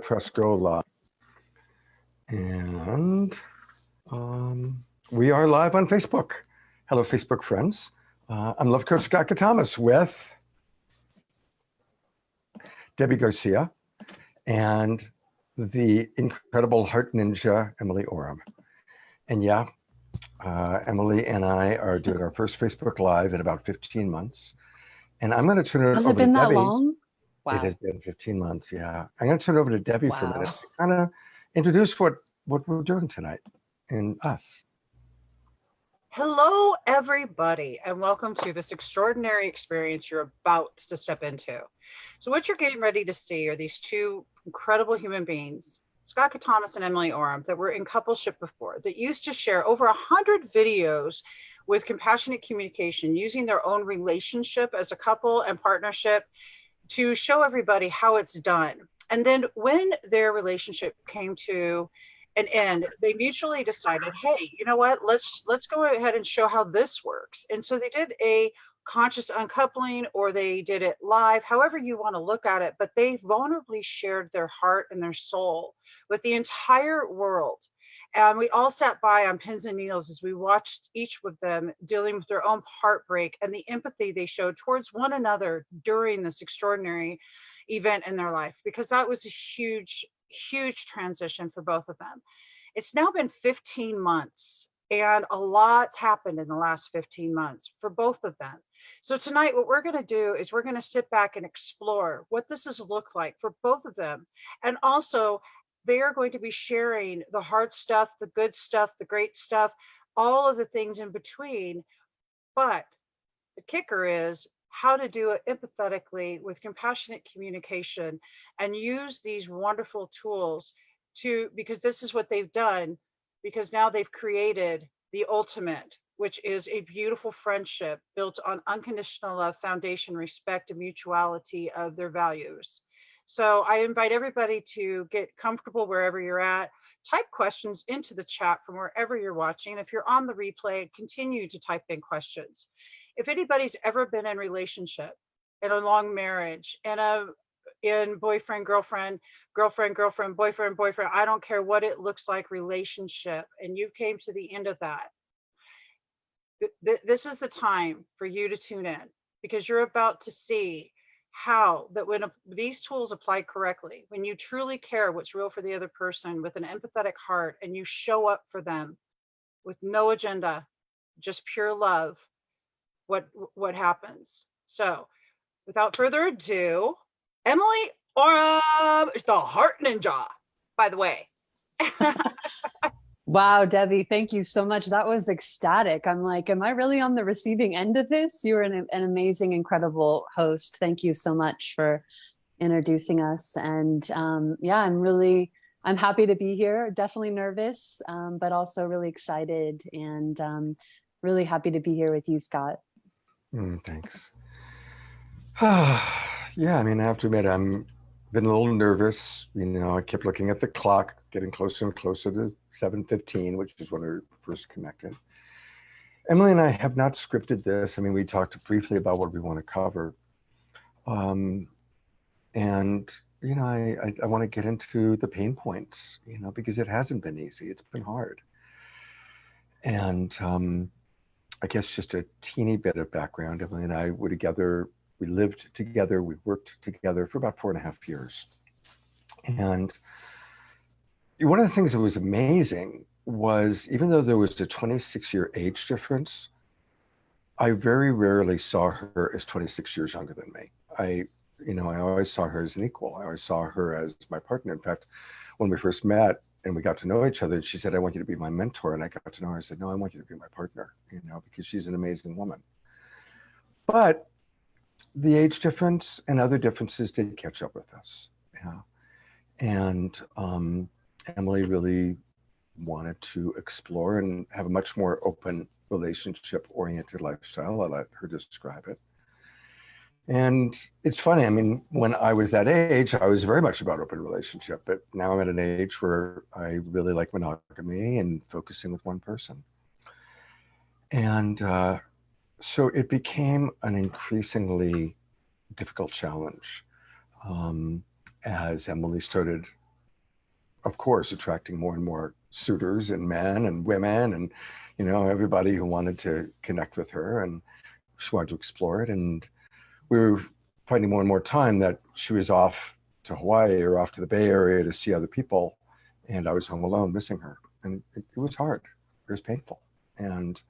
Press Go Live. And we are live on Facebook. Hello, Facebook friends. I'm Love Coach Scott Thomas with Debbie Garcia and the incredible Heart Ninja, Emily Orem. And yeah, Emily and I are doing our first Facebook Live in about 15 months. And I'm going to turn it over to Debbie. Has it been that long? Wow. It has been 15 months, yeah. I'm going to turn it over to Debbie for a minute to Wow. kind of introduce what we're doing tonight and us. Hello, everybody, and welcome to this extraordinary experience you're about to step into. So what you're getting ready to see are these two incredible human beings, Scott Thomas and Emily Orem, that were in coupleship before, that used to share over 100 videos with compassionate communication, using their own relationship as a couple and partnership to show everybody how it's done. And then when their relationship came to an end, they mutually decided, hey, you know what, let's go ahead and show how this works. And so they did a conscious uncoupling, or they did it live, however you want to look at it, but they vulnerably shared their heart and their soul with the entire world. And we all sat by on pins and needles as we watched each of them dealing with their own heartbreak and the empathy they showed towards one another during this extraordinary event in their life, because that was a huge transition for both of them. It's now been 15 months and a lot's happened in the last 15 months for both of them. So tonight, what we're going to do is we're going to sit back and explore what this has looked like for both of them. And also, they are going to be sharing the hard stuff, the good stuff, the great stuff, all of the things in between. But the kicker is how to do it empathetically with compassionate communication and use these wonderful tools because this is what they've done, because now they've created the ultimate, which is a beautiful friendship built on unconditional love, foundation, respect, and mutuality of their values. So I invite everybody to get comfortable wherever you're at. Type questions into the chat from wherever you're watching. If you're on the replay, continue to type in questions. If anybody's ever been in relationship, in a long marriage, in boyfriend, girlfriend, boyfriend, I don't care what it looks like, relationship, and you came to the end of that, this is the time for you to tune in, because you're about to see how that when these tools applied correctly, when you truly care what's real for the other person with an empathetic heart, and you show up for them with no agenda, just pure love, what happens. So without further ado, Emily Orem is the Heart Ninja, by the way. Wow, Debbie, thank you so much. That was ecstatic. I'm like, am I really on the receiving end of this? You were an amazing, incredible host. Thank you so much for introducing us. And yeah, I'm happy to be here. Definitely nervous, but also really excited, and really happy to be here with you, Scott. Thanks. Yeah, I mean, I have to admit, I'm been a little nervous. You know, I kept looking at the clock, getting closer and closer to 7:15, which is when we first connected. Emily and I have not scripted this. I mean, we talked briefly about what we want to cover. And, you know, I want to get into the pain points, you know, because it hasn't been easy. It's been hard. And I guess just a teeny bit of background. Emily and I were together. We lived together, we worked together for about 4.5 years. And one of the things that was amazing was, even though there was a 26-year age difference, I very rarely saw her as 26 years younger than me. I always saw her as an equal. I always saw her as my partner. In fact, when we first met and we got to know each other, she said, I want you to be my mentor. And I got to know her. I said, no, I want you to be my partner, you know, because she's an amazing woman. But the age difference and other differences did catch up with us. Yeah. And Emily really wanted to explore and have a much more open relationship-oriented lifestyle. I let her describe it. And it's funny, I mean, when I was that age, I was very much about open relationship, but now I'm at an age where I really like monogamy and focusing with one person. And so it became an increasingly difficult challenge as Emily started of course, attracting more and more suitors and men and women and, everybody who wanted to connect with her, and she wanted to explore it. And we were finding more and more time that she was off to Hawaii or off to the Bay Area to see other people. And I was home alone missing her. And it was hard. It was painful. And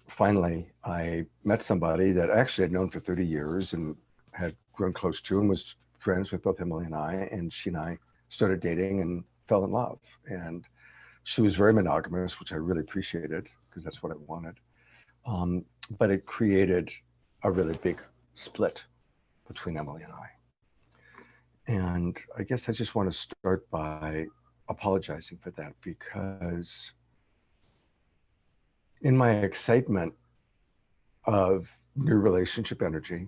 finally, I met somebody that I actually had known for 30 years and had grown close to and was friends with both Emily and I. And she and I started dating and fell in love. And she was very monogamous, which I really appreciated because that's what I wanted. But it created a really big split between Emily and I. And I guess I just want to start by apologizing for that, because in my excitement of new relationship energy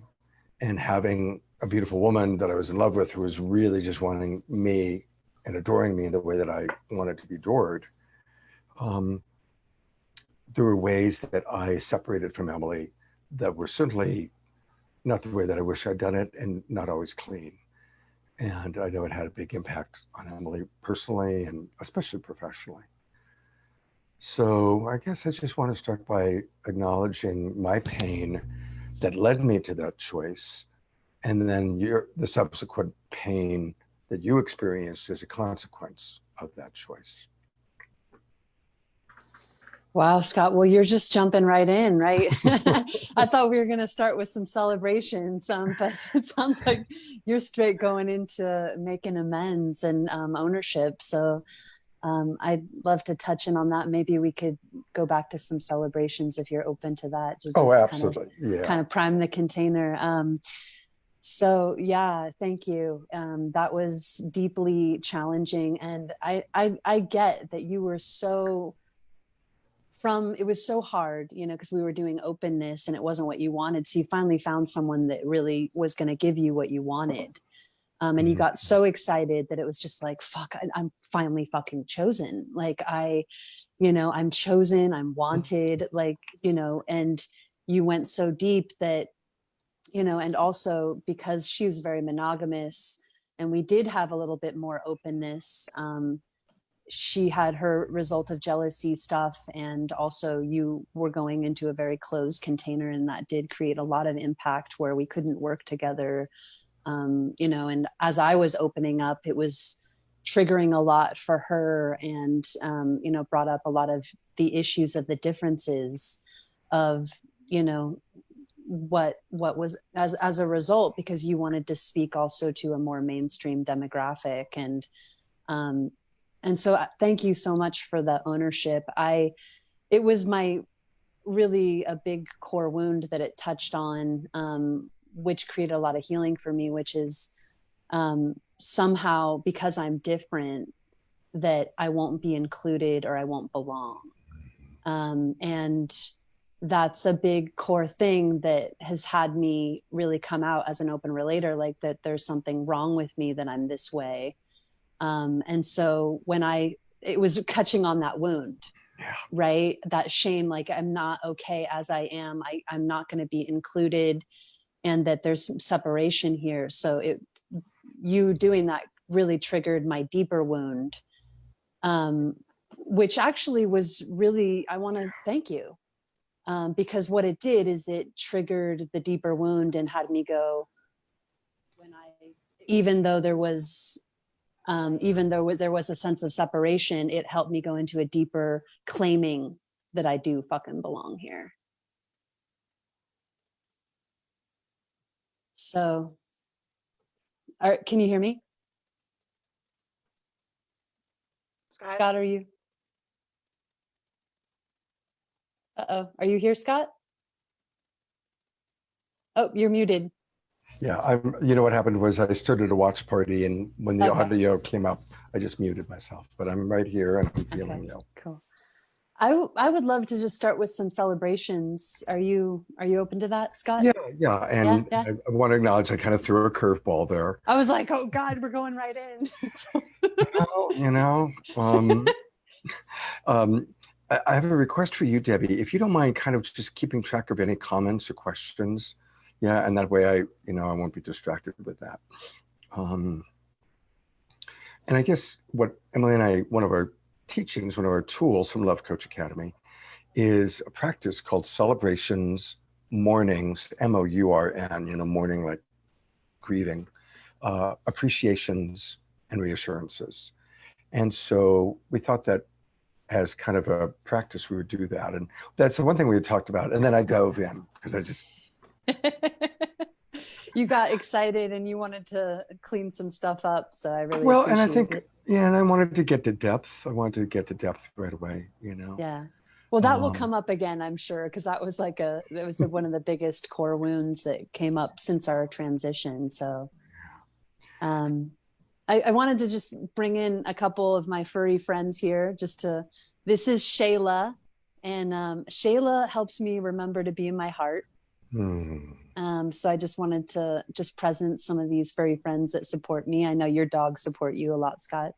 and having a beautiful woman that I was in love with who was really just wanting me and adoring me in the way that I wanted to be adored, there were ways that I separated from Emily that were certainly not the way that I wish I'd done it, and not always clean. And I know it had a big impact on Emily personally and especially professionally. So I guess I just want to start by acknowledging my pain that led me to that choice, and then the subsequent pain that you experienced as a consequence of that choice. Wow, Scott. Well, you're just jumping right in, right? I thought we were going to start with some celebrations, but it sounds like you're straight going into making amends and ownership. So I'd love to touch in on that. Maybe we could go back to some celebrations if you're open to that. Just Absolutely. Kind of prime the container. So yeah, thank you. That was deeply challenging. And I get that you were it was so hard, because we were doing openness and it wasn't what you wanted. So you finally found someone that really was going to give you what you wanted. And you got so excited that it was just like, fuck, I'm finally fucking chosen. Like I'm chosen, I'm wanted, and you went so deep that, and also because she was very monogamous and we did have a little bit more openness, she had her result of jealousy stuff, and also you were going into a very closed container, and that did create a lot of impact where we couldn't work together. And as I was opening up, it was triggering a lot for her, and brought up a lot of the issues of the differences of what was as a result, because you wanted to speak also to a more mainstream demographic. And so thank you so much for the ownership. It was really a big core wound that it touched on, which created a lot of healing for me, which is somehow because I'm different, that I won't be included or I won't belong. And that's a big core thing that has had me really come out as an open relator, like that there's something wrong with me, that I'm this way. And so it was catching on that wound, right? That shame, like I'm not okay as I am. I'm not going to be included, and that there's some separation here. So you doing that really triggered my deeper wound, which actually was really, I want to thank you, because what it did is it triggered the deeper wound and had me go, even though there was a sense of separation, it helped me go into a deeper claiming that I do fucking belong here. So, can you hear me? Scott, are you? Uh-oh, are you here, Scott? Oh, you're muted. Yeah, what happened was I started a watch party, and when the audio came up, I just muted myself. But I'm right here, and I'm feeling you. Cool. I would love to just start with some celebrations. Are you open to that, Scott? Yeah. And yeah. I want to acknowledge I kind of threw a curveball there. I was like, oh God, we're going right in. I have a request for you, Debbie. If you don't mind kind of just keeping track of any comments or questions. Yeah, and that way I won't be distracted with that. And I guess what Emily and I, one of our teachings, one of our tools from Love Coach Academy is a practice called celebrations, mournings, MOURN, mourning like grieving, appreciations, and reassurances. And so we thought that as kind of a practice, we would do that. And that's the one thing we had talked about. And then I dove in because I just. You got excited and you wanted to clean some stuff up. So I really Well, and I appreciate think, it. yeah, and I wanted to get to depth. I wanted to get to depth right away, Yeah. Well, that will Um, come up again, I'm sure, because that was one of the biggest core wounds that came up since our transition. So um, I wanted to just bring in a couple of my furry friends here this is Shayla. And Shayla helps me remember to be in my heart. hmm. So I just wanted to just present some of these furry friends that support me. I know your dogs support you a lot, Scott.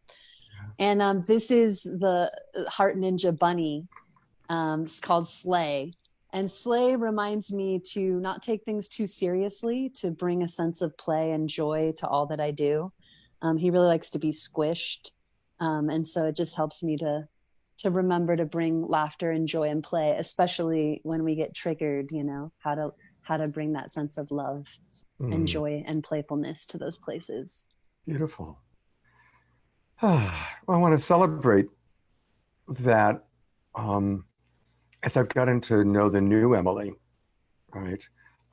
And this is the Heart Ninja Bunny. It's called Slay. And Slay reminds me to not take things too seriously, to bring a sense of play and joy to all that I do. He really likes to be squished. And so it just helps me to remember to bring laughter and joy and play, especially when we get triggered, how to bring that sense of love and joy and playfulness to those places. Beautiful. Well, I want to celebrate that as I've gotten to know the new Emily, right?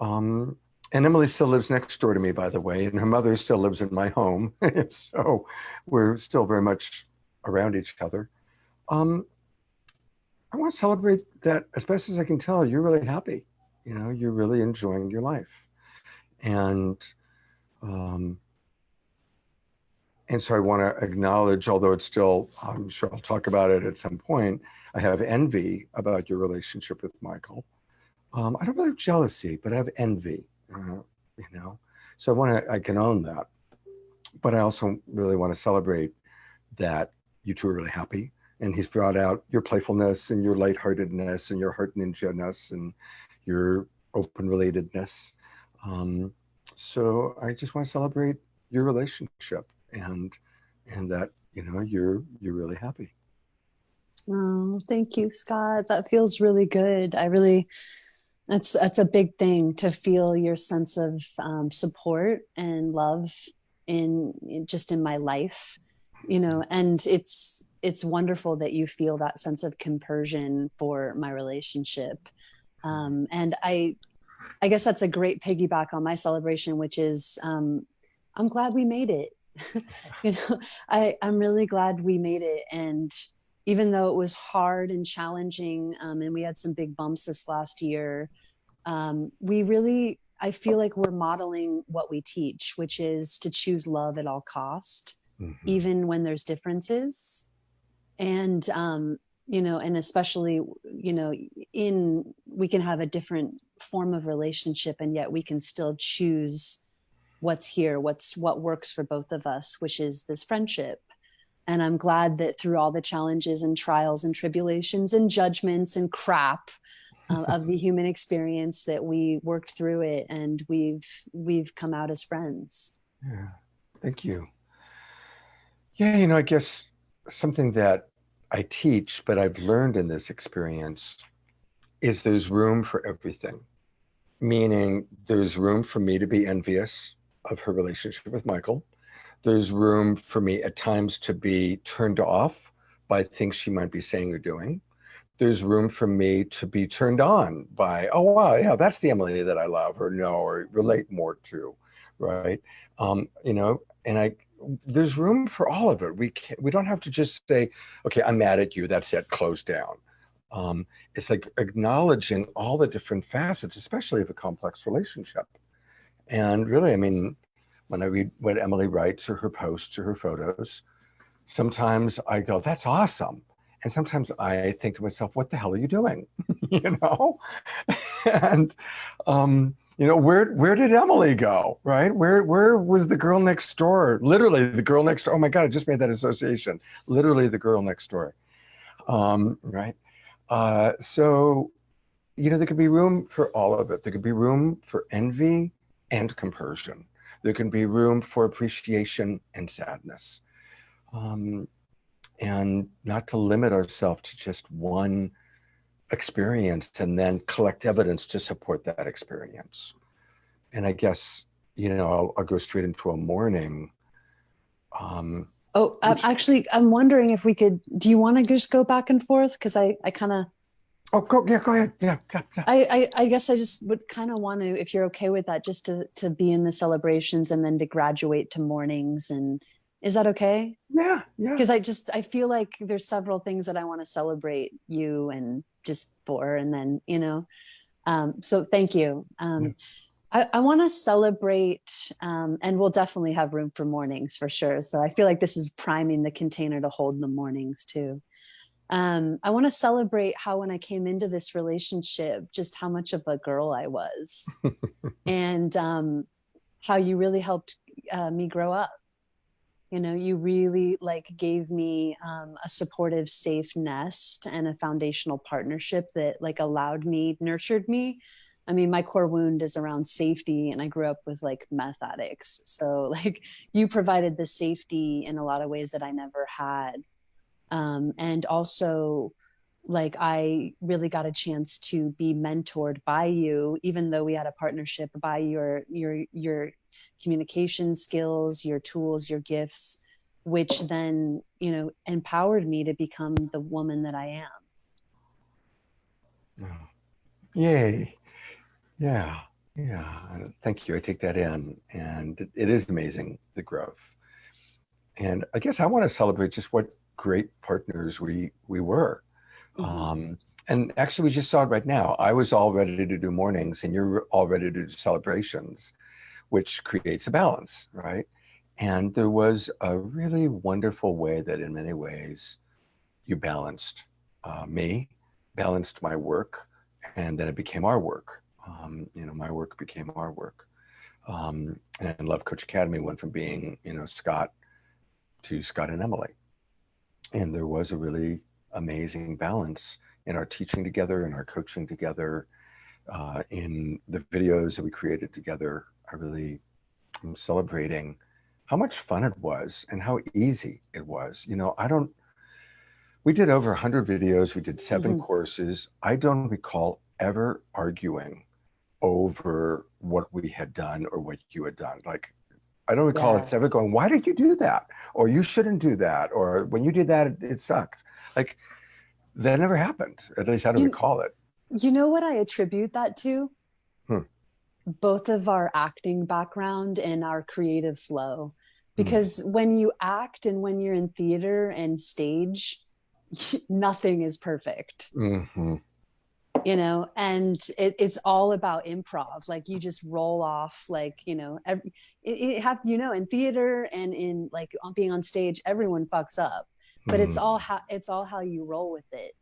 And Emily still lives next door to me, by the way, and her mother still lives in my home. So we're still very much around each other. I want to celebrate that as best as I can tell, you're really happy. You're really enjoying your life. And so I want to acknowledge, although it's still, I'm sure I'll talk about it at some point, I have envy about your relationship with Michael. I don't really have jealousy, but I have envy, So I can own that. But I also really want to celebrate that you two are really happy. And he's brought out your playfulness and your lightheartedness and your heart ninja-ness and your open relatedness. So I just want to celebrate your relationship and that you're really happy. Oh, thank you, Scott. That feels really good. That's a big thing, to feel your sense of support and love in my life, and it's wonderful that you feel that sense of compersion for my relationship. And I guess that's a great piggyback on my celebration, which is I'm glad we made it. I'm really glad we made it. And even though it was hard and challenging, and we had some big bumps this last year, I feel like we're modeling what we teach, which is to choose love at all cost, even when there's differences. And, and especially, we can have a different form of relationship, and yet we can still choose what's here, what works for both of us, which is this friendship. And I'm glad that through all the challenges and trials and tribulations and judgments and crap of the human experience, that we worked through it and we've come out as friends. Yeah, thank you. Yeah, I guess something that I teach, but I've learned in this experience, is there's room for everything. Meaning there's room for me to be envious of her relationship with Michael. There's room for me at times to be turned off by things she might be saying or doing. There's room for me to be turned on by, oh, wow, yeah, that's the Emily that I love or know or relate more to, right? And there's room for all of it. We don't have to just say, okay, I'm mad at you, that's it, close down. It's like acknowledging all the different facets, especially of a complex relationship. And really, when I read what Emily writes or her posts or her photos, sometimes I go, that's awesome. And sometimes I think to myself, what the hell are you doing? And, where did Emily go, right? Where was the girl next door? Literally the girl next door. Oh my God, I just made that association. Literally the girl next door, right? So, there could be room for all of it. There could be room for envy and compersion. There can be room for appreciation and sadness. and not to limit ourselves to just one experience and then collect evidence to support that experience. And I guess, I'll go straight into a morning. Oh, Which, actually, I'm wondering if we could, do you want to just go back and forth? Because I kind of, go ahead. Yeah. I guess I just would kind of want to, if you're okay with that, just to be in the celebrations and then to graduate to mornings. And is that okay? Yeah. Because I feel like there's several things that I want to celebrate you and just for, and then, so thank you. Yeah. I want to celebrate, and we'll definitely have room for mornings for sure. So I feel like this is priming the container to hold the mornings too. I want to celebrate how when I came into this relationship, just how much of a girl I was, and how you really helped me grow up. You really gave me a supportive, safe nest and a foundational partnership that allowed me, nurtured me. I mean, my core wound is around safety, and I grew up with meth addicts. So you provided the safety in a lot of ways that I never had. And also I really got a chance to be mentored by you, even though we had a partnership, by your communication skills, your tools, your gifts, which then, empowered me to become the woman that I am. Oh, yay. Yeah. Thank you. I take that in. And it is amazing, the growth. And I guess I want to celebrate just what great partners we were. Mm-hmm. And actually, we just saw it right now. I was all ready to do mornings, and you're all ready to do celebrations, which creates a balance, right? And there was a really wonderful way that, in many ways, you balanced me, balanced my work, and then it became our work. My work became our work. And Love Coach Academy went from being, Scott to Scott and Emily. And there was a really amazing balance in our teaching together, in our coaching together, in the videos that we created together. I really am celebrating how much fun it was and how easy it was. We did over 100 videos. We did 7 Mm-hmm. courses. I don't recall ever arguing over what we had done or what you had done. I don't recall Yeah. us ever going, why did you do that? Or you shouldn't do that. Or when you did that, it sucked. That never happened. At least I don't recall it. You know what I attribute that to? Hmm. Both of our acting background and our creative flow. Hmm. Because when you act and when you're in theater and stage, nothing is perfect. Mm-hmm. And it's all about improv. You just roll off, it have, in theater and in being on stage, everyone fucks up, but it's all how you roll with it.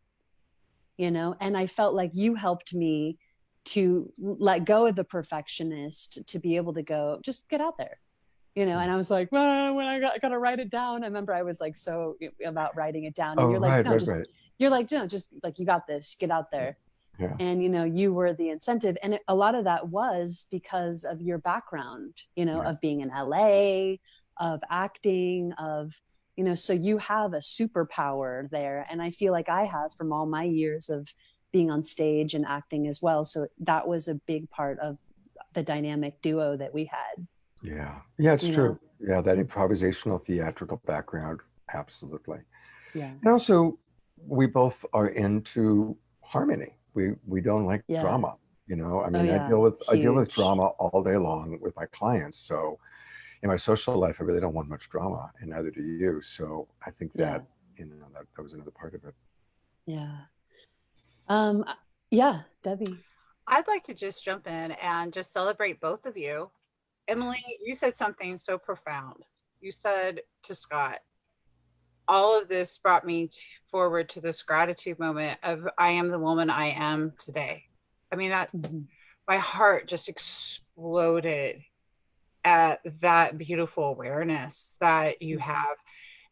And I felt like you helped me to let go of the perfectionist, to be able to go, just get out there, and I was like, well, when I got to write it down. I remember I was so about writing it down, and Oh, you're like, right, no, right, just, right. you're like, no, just you got this, get out there. Yeah. And, you were the incentive. And a lot of that was because of your background, Yeah. of being in LA, of acting, of, so you have a superpower there. And I feel like I have from all my years of being on stage and acting as well. So that was a big part of the dynamic duo that we had. Yeah. Yeah, it's true. Yeah, that improvisational theatrical background. Absolutely. Yeah. And also, we both are into harmony. We don't like drama. I deal with drama all day long with my clients. So in my social life, I really don't want much drama, and neither do you. So I think that that was another part of it. Yeah. Debbie. I'd like to just jump in and just celebrate both of you. Emily, you said something so profound. You said to Scott, all of this brought me forward to this gratitude moment of I am the woman I am today. I mean, that my heart just exploded at that beautiful awareness that you have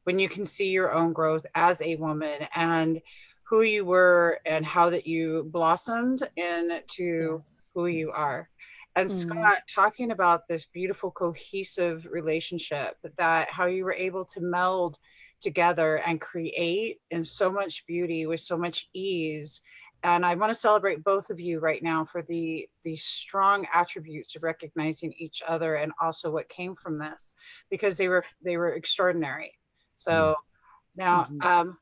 when you can see your own growth as a woman and who you were and how that you blossomed into who you are. And Scott, talking about this beautiful cohesive relationship, that how you were able to meld together and create in so much beauty with so much ease. And I want to celebrate both of you right now for the strong attributes of recognizing each other and also what came from this, because they were extraordinary. So now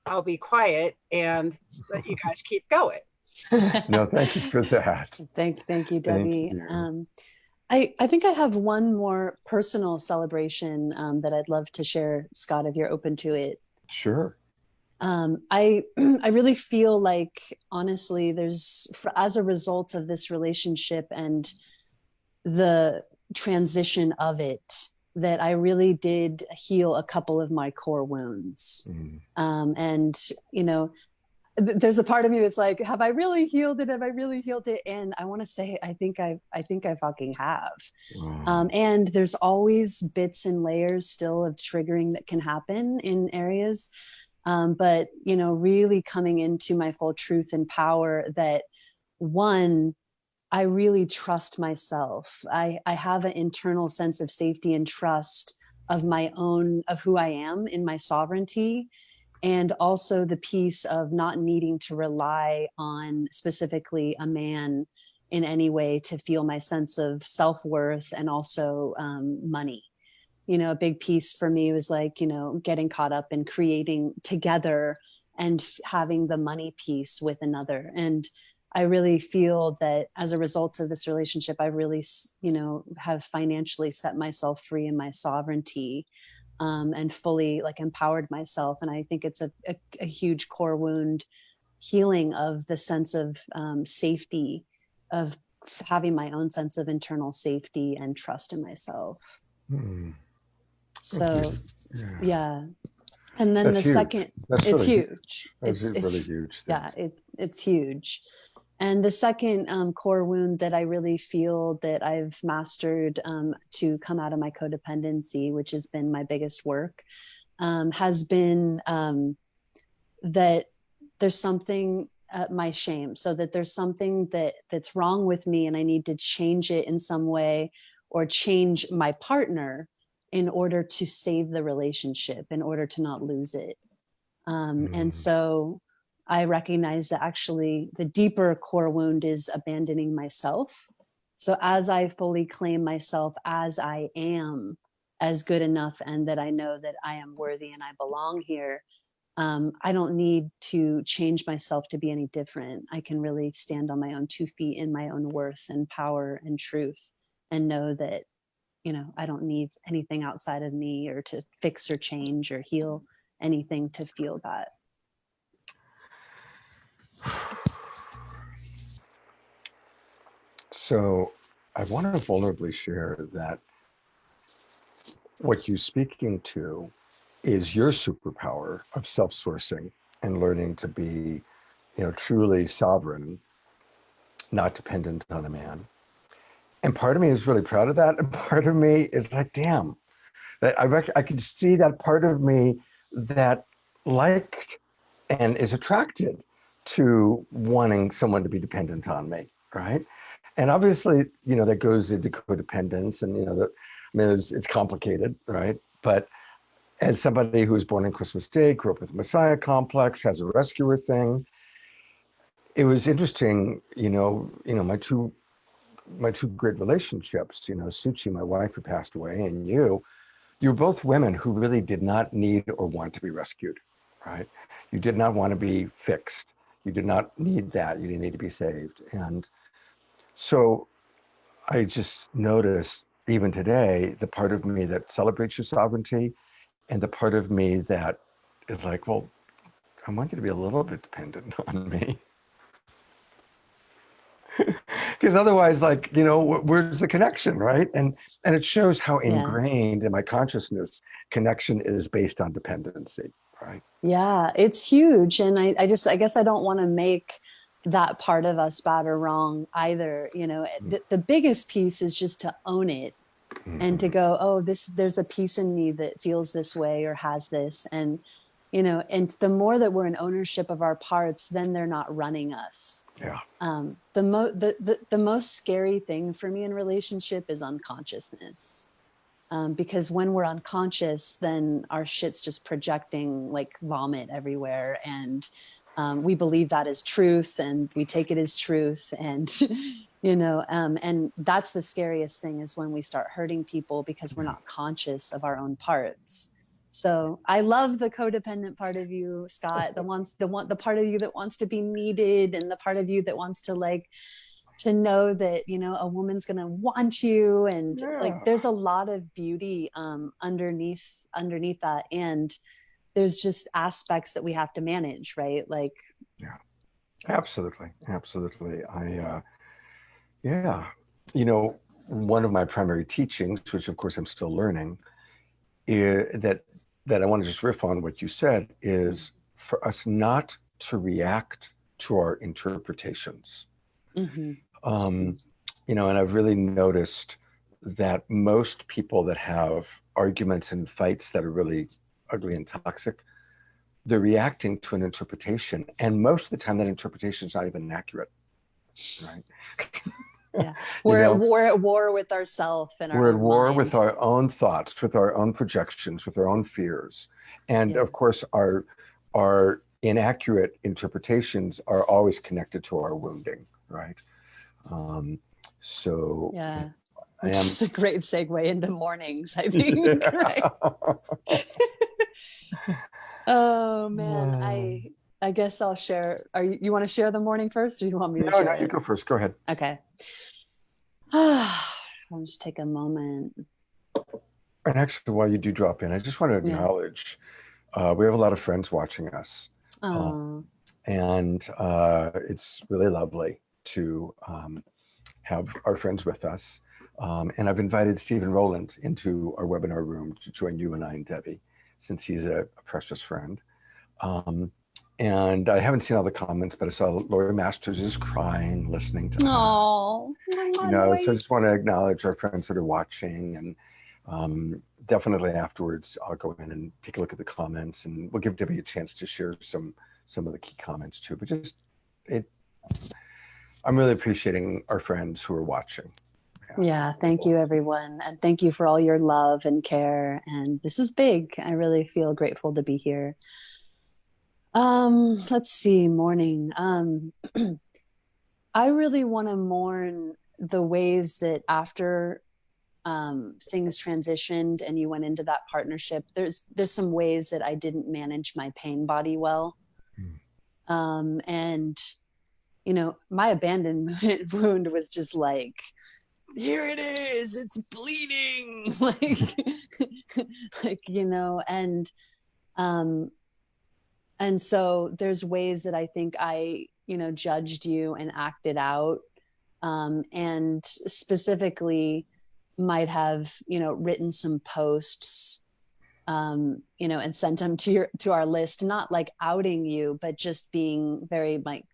I'll be quiet and let you guys keep going. No, thank you for that. Thank you, Thank Debbie. you. I think I have one more personal celebration that I'd love to share, Scott, if you're open to it. Sure. I I really feel like, honestly, as a result of this relationship and the transition of it, that I really did heal a couple of my core wounds. And, you know, there's a part of me that's like, have I really healed it? Have I really healed it? And I want to say, I think I fucking have. Wow. And there's always bits and layers still of triggering that can happen in areas. But, you know, really coming into my full truth and power that, one, I really trust myself. I have an internal sense of safety and trust of who I am in my sovereignty. And also the piece of not needing to rely on specifically a man in any way to feel my sense of self-worth and also money. You know, a big piece for me was like, you know, getting caught up in creating together and having the money piece with another. And I really feel that as a result of this relationship, I really, you know, have financially set myself free in my sovereignty, and fully like empowered myself. And I think it's a huge core wound healing of the sense of safety, of having my own sense of internal safety and trust in myself. So yeah. And then That's the huge. second, That's it's really huge. That's really huge. Yeah, it's huge. And the second core wound that I really feel that I've mastered to come out of my codependency, which has been my biggest work, has been that there's something, my shame, so that there's something that's wrong with me and I need to change it in some way, or change my partner in order to save the relationship, in order to not lose it. And so I recognize that actually the deeper core wound is abandoning myself. So as I fully claim myself as I am, as good enough, and that I know that I am worthy and I belong here, I don't need to change myself to be any different. I can really stand on my own 2 feet in my own worth and power and truth, and know that, you know, I don't need anything outside of me or to fix or change or heal anything to feel that. So I want to vulnerably share that what you're speaking to is your superpower of self-sourcing and learning to be, you know, truly sovereign, not dependent on a man. And part of me is really proud of that. And part of me is like, damn, that I could see that part of me that liked and is attracted to wanting someone to be dependent on me, right? And obviously, you know, that goes into codependence, and, you know, it's complicated, right? But as somebody who was born in Christmas Day, grew up with a Messiah complex, has a rescuer thing, it was interesting, you know, my two great relationships, you know, Suchi, my wife who passed away, and you're both women who really did not need or want to be rescued, right? You did not want to be fixed. You did not need that. You didn't need to be saved. And so I just noticed even today, the part of me that celebrates your sovereignty and the part of me that is like, well, I want you to be a little bit dependent on me. Because otherwise, like, you know, where's the connection, right? And it shows how ingrained in my consciousness connection is based on dependency, right? Yeah, it's huge. And I guess I don't want to make that part of us bad or wrong either. You know, the biggest piece is just to own it and to go, oh, there's a piece in me that feels this way or has this. And, you know, and the more that we're in ownership of our parts, then they're not running us. Yeah. The most scary thing for me in relationship is unconsciousness. Because when we're unconscious, then our shit's just projecting like vomit everywhere. And we believe that is truth and we take it as truth. And, and that's the scariest thing, is when we start hurting people because we're not conscious of our own parts. So I love the codependent part of you, Scott, the part of you that wants to be needed, and the part of you that wants to to know that, a woman's going to want you. And like, there's a lot of beauty underneath that. And there's just aspects that we have to manage, right? Like, yeah, absolutely. One of my primary teachings, which of course I'm still learning, is that I want to just riff on what you said, is for us not to react to our interpretations. mm-hmm. And I've really noticed that most people that have arguments and fights that are really ugly and toxic, they're reacting to an interpretation. And most of the time that interpretation is not even accurate, right? Yeah, we're at war with ourselves and we're our at war mind. with our own thoughts, with our own projections, with our own fears. And of course, our inaccurate interpretations are always connected to our wounding, right? Yeah, which is a great segue into mornings, I think. Right? Oh man, I guess I'll share. You want to share the morning first, or you want me to share? No, you go first. Go ahead. Okay. I'll just take a moment. And actually, while you do drop in, I just want to acknowledge we have a lot of friends watching us. And it's really lovely to have our friends with us. And I've invited Stephen Rowland into our webinar room to join you and I and Debbie, since he's a precious friend. And I haven't seen all the comments, but I saw Lori Masters is crying, listening to Oh, so I just want to acknowledge our friends that are watching, and definitely afterwards I'll go in and take a look at the comments, and we'll give Debbie a chance to share some of the key comments too. But I'm really appreciating our friends who are watching. Yeah, thank you everyone. And thank you for all your love and care. And this is big. I really feel grateful to be here. Let's see, mourning. I really want to mourn the ways that after things transitioned and you went into that partnership, there's some ways that I didn't manage my pain body well. And my abandonment wound was just like, here it is, it's bleeding, and so there's ways that I think I judged you and acted out, and specifically might have written some posts and sent them to our list, not like outing you, but just being very like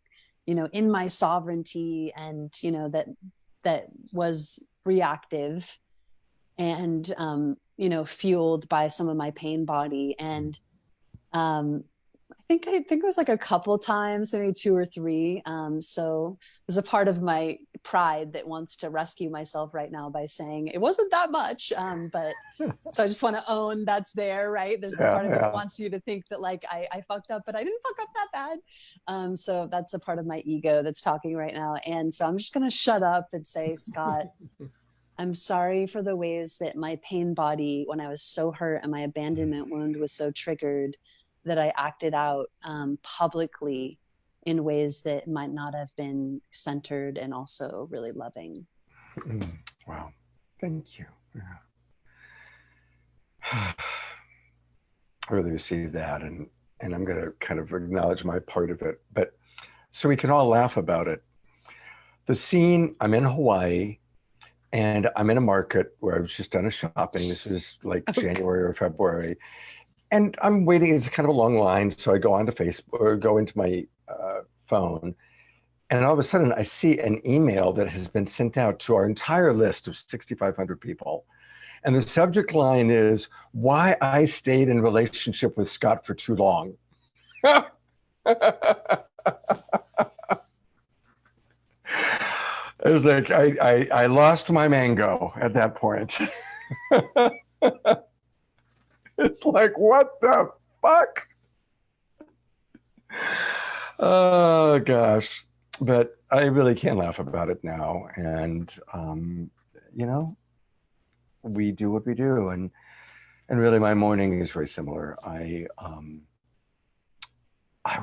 in my sovereignty, and that was reactive and fueled by some of my pain body. And I think it was like a couple times, maybe 2 or 3. So there's a part of my pride that wants to rescue myself right now by saying it wasn't that much. But so I just want to own that's there, right? There's the part of me that wants you to think that like I fucked up, but I didn't fuck up that bad. So that's a part of my ego that's talking right now. And so I'm just going to shut up and say, Scott, I'm sorry for the ways that my pain body, when I was so hurt and my abandonment wound was so triggered, that I acted out publicly in ways that might not have been centered and also really loving. Wow. Thank you. Yeah. I really received that, and I'm going to kind of acknowledge my part of it, but so we can all laugh about it. The scene, I'm in Hawaii, and I'm in a market where I was just done a shopping. This is like January or February. And I'm waiting, it's kind of a long line. So I go onto Facebook or go into my phone. And all of a sudden I see an email that has been sent out to our entire list of 6,500 people. And the subject line is, why I stayed in relationship with Scott for too long. It was like, I lost my mango at that point. It's like, what the fuck? Oh gosh. But I really can't laugh about it now. And you know, we do what we do. And really my morning is very similar. I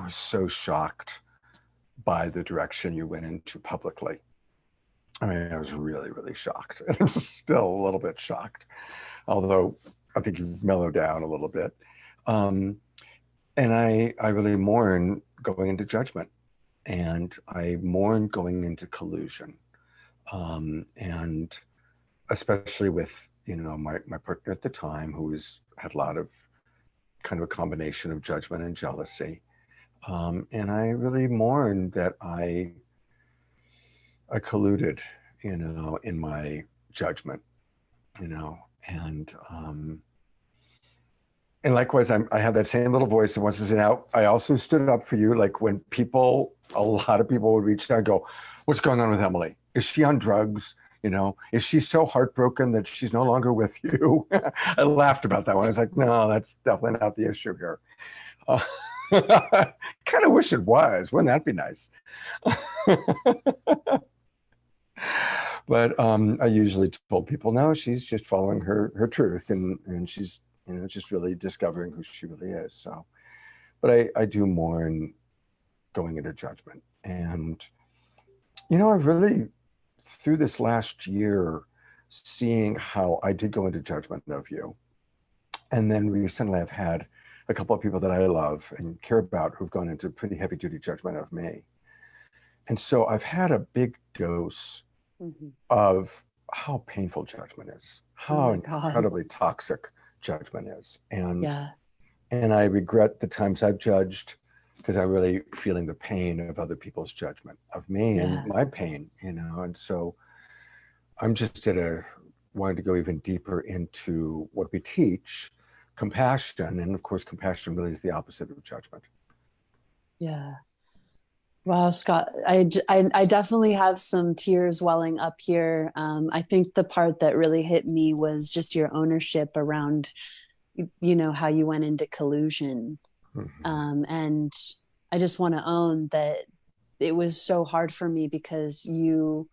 was so shocked by the direction you went into publicly. I mean, I was really, really shocked. And I'm still a little bit shocked, although I think you've mellowed down a little bit. Um, and I really mourn going into judgment, and I mourn going into collusion. And especially with, you know, my partner at the time, who had a lot of kind of a combination of judgment and jealousy. And I really mourned that I colluded, you know, in my judgment, you know, and likewise, I have that same little voice that wants to say, now, I also stood up for you. Like when a lot of people would reach out and go, what's going on with Emily? Is she on drugs? You know, is she so heartbroken that she's no longer with you? I laughed about that one. I was like, no, that's definitely not the issue here. Kind of wish it was. Wouldn't that be nice? But I usually told people, no, she's just following her truth, and she's, you know, just really discovering who she really is. So, but I do mourn going into judgment. And, you know, I've really, through this last year, seeing how I did go into judgment of you. And then recently I've had a couple of people that I love and care about who've gone into pretty heavy duty judgment of me. And so I've had a big dose of how painful judgment is, how incredibly toxic judgment is. And I regret the times I've judged, because I'm really feeling the pain of other people's judgment of me and my pain, you know. And so I'm just wanting to go even deeper into what we teach, compassion. And of course, compassion really is the opposite of judgment. Yeah. Wow, Scott, I definitely have some tears welling up here. I think the part that really hit me was just your ownership around, you know, how you went into collusion. And I just want to own that it was so hard for me because you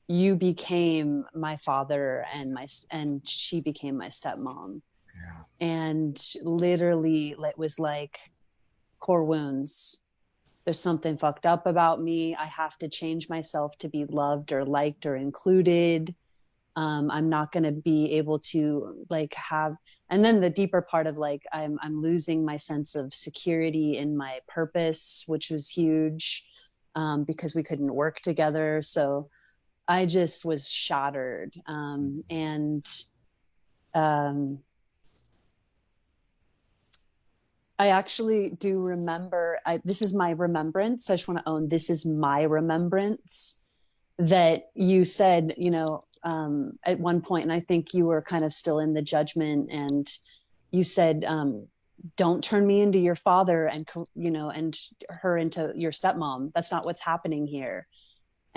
became my father and she became my stepmom. Yeah. And literally it was like core wounds. There's something fucked up about me. I have to change myself to be loved or liked or included. I'm not going to be able to like have, and then the deeper part of like, I'm losing my sense of security in my purpose, which was huge, because we couldn't work together. So I just was shattered. I actually do remember, this is my remembrance. I just want to own, this is my remembrance, that you said, you know, at one point, and I think you were kind of still in the judgment, and you said, don't turn me into your father and, you know, and her into your stepmom. That's not what's happening here.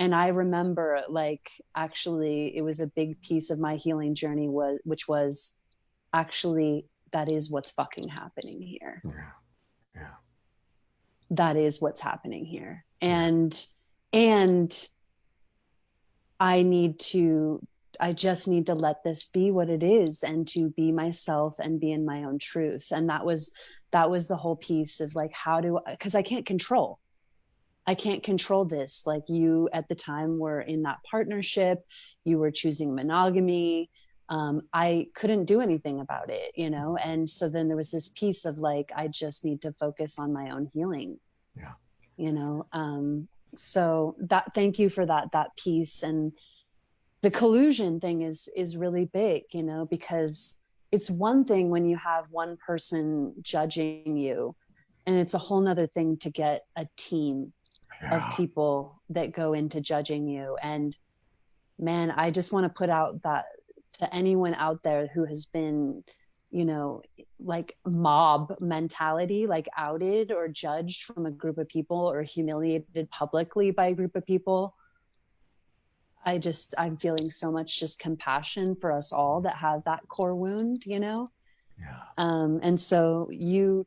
And I remember, like, actually, it was a big piece of my healing journey, which was actually, that is what's fucking happening here. Yeah. That is what's happening here. And I just need to let this be what it is, and to be myself and be in my own truth. And that was the whole piece of like, because I can't control this. Like, you at the time were in that partnership, you were choosing monogamy. I couldn't do anything about it, you know? And so then there was this piece of like, I just need to focus on my own healing, you know? So thank you for that piece. And the collusion thing is really big, you know, because it's one thing when you have one person judging you, and it's a whole nother thing to get a team of people that go into judging you. And man, I just want to put out that to anyone out there who has been, you know, like mob mentality, like outed or judged from a group of people or humiliated publicly by a group of people. I'm feeling so much just compassion for us all that have that core wound, you know? Yeah. And so you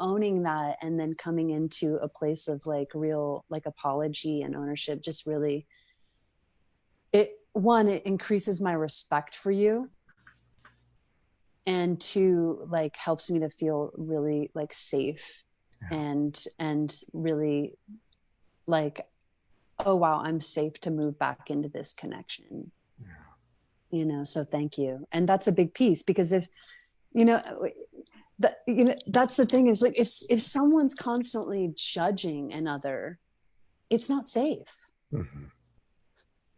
owning that and then coming into a place of like real, like apology and ownership, just really, it increases my respect for you. And two, like helps me to feel really like safe and really like, oh wow, I'm safe to move back into this connection. You know, so thank you. And that's a big piece, because if you know that's the thing, is like if someone's constantly judging another, it's not safe. Mm-hmm.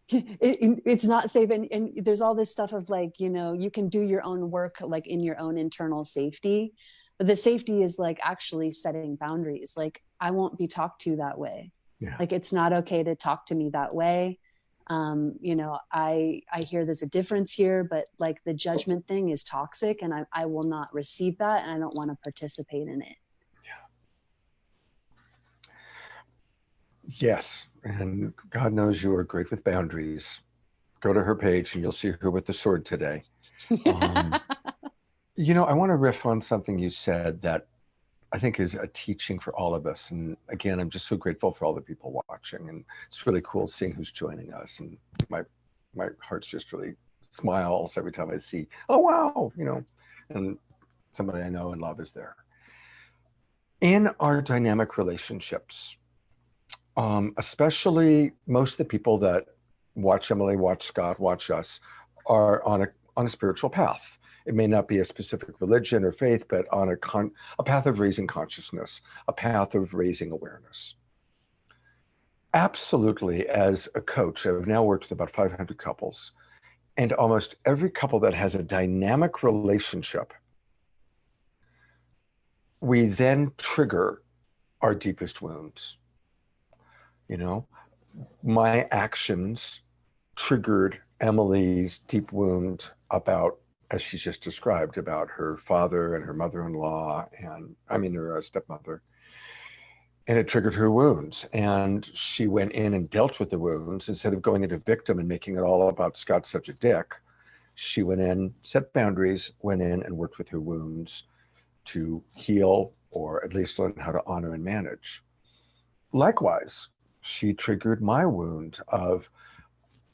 It's not safe. And there's all this stuff of like, you know, you can do your own work like in your own internal safety, but the safety is like actually setting boundaries. Like, I won't be talked to that way. Yeah. Like, it's not okay to talk to me that way. You know, I hear there's a difference here, but like the judgment thing is toxic, and I will not receive that, and I don't want to participate in it. Yes. And God knows you are great with boundaries. Go to her page and you'll see her with the sword today. You know, I want to riff on something you said that I think is a teaching for all of us. And again, I'm just so grateful for all the people watching. And it's really cool seeing who's joining us. And my heart's just really smiles every time I see, oh, wow, you know, and somebody I know and love is there. In our dynamic relationships, especially most of the people that watch Emily, watch Scott, watch us, are on a spiritual path. It may not be a specific religion or faith, but on a path of raising consciousness, a path of raising awareness. Absolutely, as a coach, I've now worked with about 500 couples, and almost every couple that has a dynamic relationship, we then trigger our deepest wounds. You know, my actions triggered Emily's deep wound about, as she's just described, about her father and her mother-in-law, and I mean her stepmother. And it triggered her wounds. And she went in and dealt with the wounds instead of going into victim and making it all about Scott's such a dick. She went in, set boundaries, went in and worked with her wounds to heal, or at least learn how to honor and manage. Likewise, she triggered my wound of